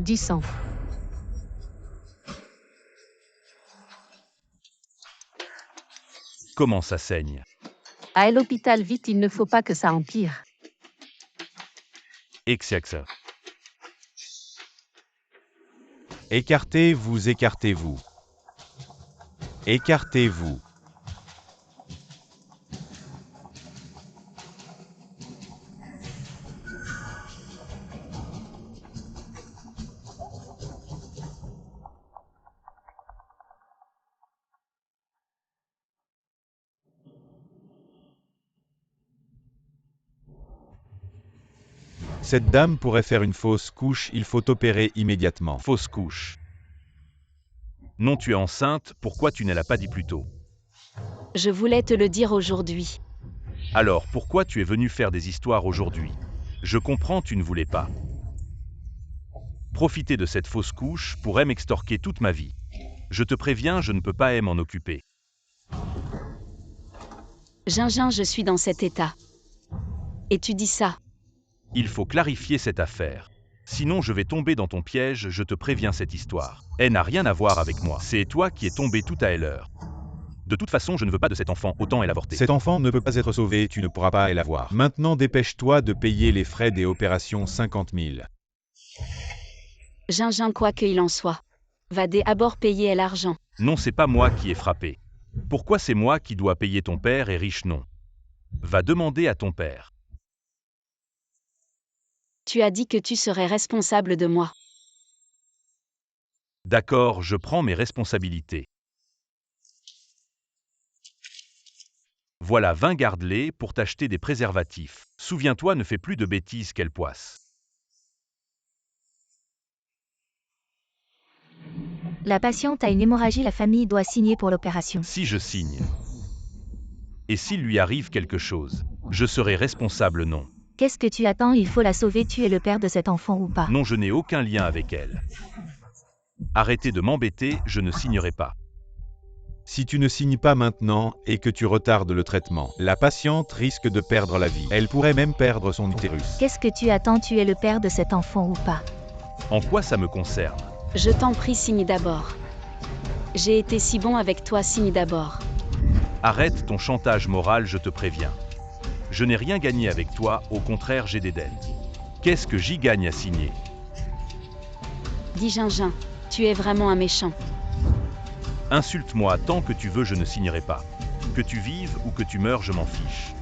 Du sang. Comment ça saigne? À l'hôpital vite, il ne faut pas que ça empire. Exiaxa. Écartez-vous, écartez-vous. Écartez-vous. Cette dame pourrait faire une fausse couche, il faut opérer immédiatement. Fausse couche. Non, tu es enceinte, pourquoi tu ne l'as pas dit plus tôt? Je voulais te le dire aujourd'hui. Alors, pourquoi tu es venu faire des histoires aujourd'hui? Je comprends, tu ne voulais pas. Profiter de cette fausse couche pourrait m'extorquer toute ma vie. Je te préviens, je ne peux pas m'en occuper. Gingin, je suis dans cet état. Et tu dis ça? Il faut clarifier cette affaire. Sinon je vais tomber dans ton piège, je te préviens cette histoire. Elle n'a rien à voir avec moi. C'est toi qui es tombé tout à l'heure. De toute façon, je ne veux pas de cet enfant, autant elle avorter. Cet enfant ne peut pas être sauvé, tu ne pourras pas l'avoir. Maintenant dépêche-toi de payer les frais des opérations 50 000. Gingin, quoi qu'il en soit. Va d'abord payer l'argent. Non, c'est pas moi qui ai frappé. Pourquoi c'est moi qui dois payer ton père et riche non? Va demander à ton père. Tu as dit que tu serais responsable de moi. D'accord, je prends mes responsabilités. Voilà 20 garde-les pour t'acheter des préservatifs. Souviens-toi, ne fais plus de bêtises, quelle poisse. La patiente a une hémorragie, la famille doit signer pour l'opération. Si je signe. Et s'il lui arrive quelque chose, je serai responsable, non. Qu'est-ce que tu attends? Il faut la sauver, tu es le père de cet enfant ou pas? Non, je n'ai aucun lien avec elle. Arrêtez de m'embêter, je ne signerai pas. Si tu ne signes pas maintenant et que tu retardes le traitement, la patiente risque de perdre la vie. Elle pourrait même perdre son utérus. Qu'est-ce que tu attends? Tu es le père de cet enfant ou pas? En quoi ça me concerne? Je t'en prie, signe d'abord. J'ai été si bon avec toi, signe d'abord. Arrête ton chantage moral, je te préviens. Je n'ai rien gagné avec toi, au contraire j'ai des dettes. Qu'est-ce que j'y gagne à signer? Dis Gingin, tu es vraiment un méchant. Insulte-moi tant que tu veux, je ne signerai pas. Que tu vives ou que tu meurs, je m'en fiche.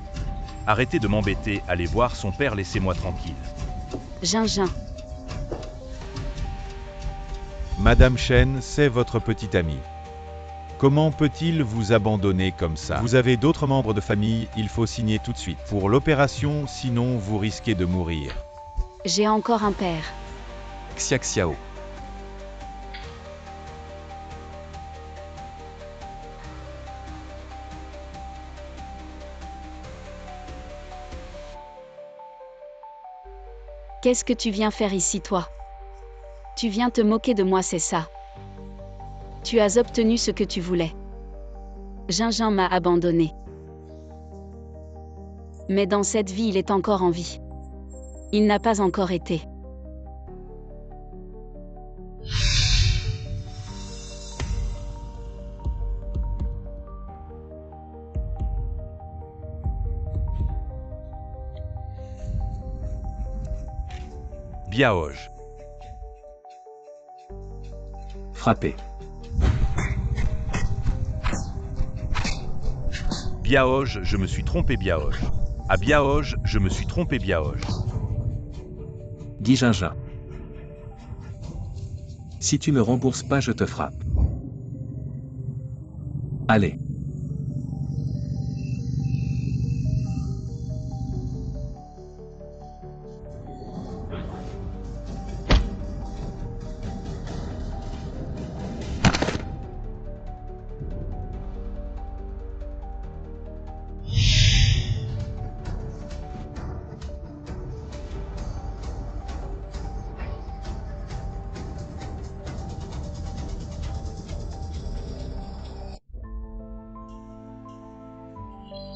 Arrêtez de m'embêter, allez voir son père, laissez-moi tranquille. Gingin. Madame Chen, c'est votre petite amie. Comment peut-il vous abandonner comme ça? Vous avez d'autres membres de famille, il faut signer tout de suite. Pour l'opération, sinon vous risquez de mourir. J'ai encore un père. Xia Xiao. Qu'est-ce que tu viens faire ici, toi? Tu viens te moquer de moi, c'est ça? Tu as obtenu ce que tu voulais. Gingin m'a abandonné. Mais dans cette vie, il est encore en vie. Il n'a pas encore été. Biaoj. Frappé. Biaoj, je me suis trompé, Biaoj. À Biaoj, je me suis trompé, Biaoj. Guy Gingin. Si tu me rembourses pas, je te frappe. Allez.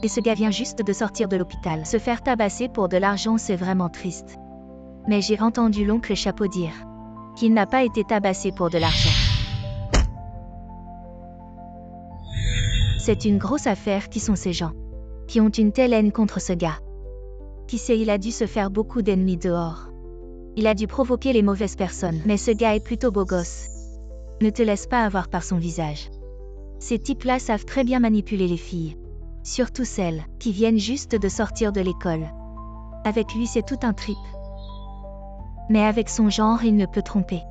Et ce gars vient juste de sortir de l'hôpital. Se faire tabasser pour de l'argent, c'est vraiment triste. Mais j'ai entendu l'oncle Chapeau dire qu'il n'a pas été tabassé pour de l'argent. C'est une grosse affaire. Qui sont ces gens qui ont une telle haine contre ce gars? Qui sait, il a dû se faire beaucoup d'ennemis dehors. Il a dû provoquer les mauvaises personnes. Mais ce gars est plutôt beau gosse. Ne te laisse pas avoir par son visage. Ces types-là savent très bien manipuler les filles. Surtout celles qui viennent juste de sortir de l'école. Avec lui, c'est tout un trip. Mais avec son genre, il ne peut tromper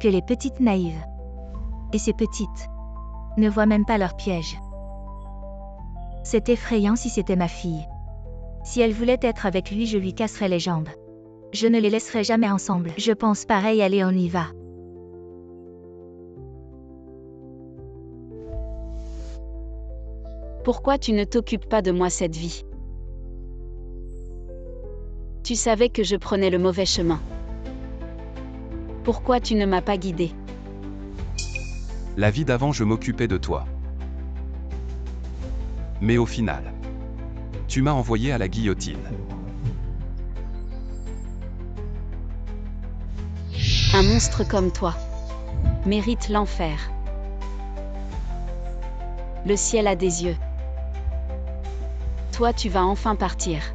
que les petites naïves. Et ces petites ne voient même pas leur piège. C'est effrayant si c'était ma fille. Si elle voulait être avec lui, je lui casserais les jambes. Je ne les laisserai jamais ensemble. Je pense pareil, allez, on y va. Pourquoi tu ne t'occupes pas de moi cette vie? Tu savais que je prenais le mauvais chemin. Pourquoi tu ne m'as pas guidé? La vie d'avant, je m'occupais de toi. Mais au final, tu m'as envoyé à la guillotine. Un monstre comme toi mérite l'enfer. Le ciel a des yeux. Toi, tu vas enfin partir.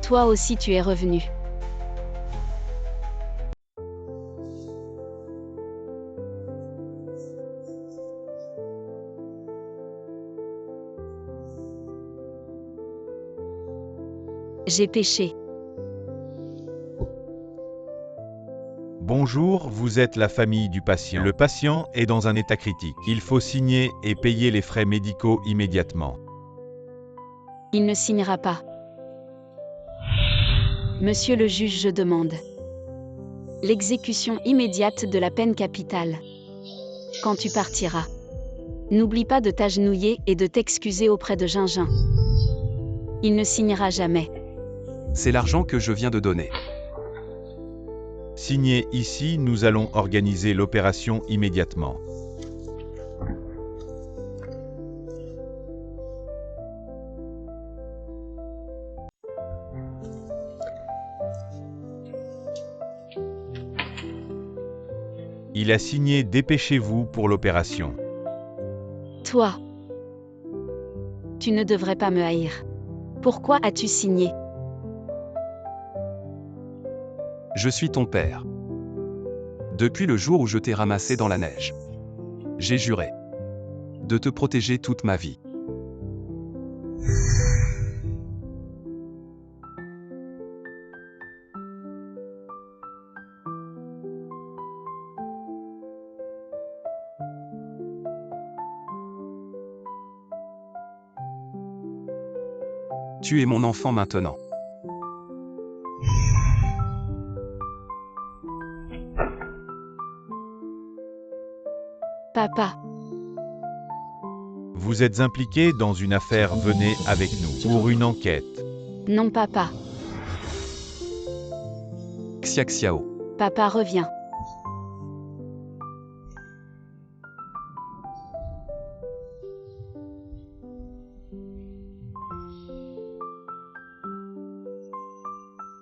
Toi aussi, tu es revenu. J'ai péché. Bonjour, vous êtes la famille du patient. Le patient est dans un état critique. Il faut signer et payer les frais médicaux immédiatement. Il ne signera pas. Monsieur le juge, je demande l'exécution immédiate de la peine capitale. Quand tu partiras, n'oublie pas de t'agenouiller et de t'excuser auprès de Gingin. Il ne signera jamais. C'est l'argent que je viens de donner. Signez ici, nous allons organiser l'opération immédiatement. Il a signé, dépêchez-vous pour l'opération. Toi, tu ne devrais pas me haïr. Pourquoi as-tu signé? Je suis ton père. Depuis le jour où je t'ai ramassé dans la neige, j'ai juré de te protéger toute ma vie. Tu es mon enfant maintenant. Papa, Vous êtes impliqué dans une affaire, venez avec nous pour une enquête. non papa. Xiaxiao. Papa revient.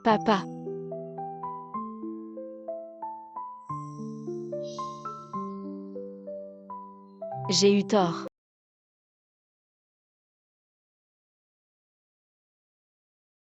Papa. J'ai eu tort.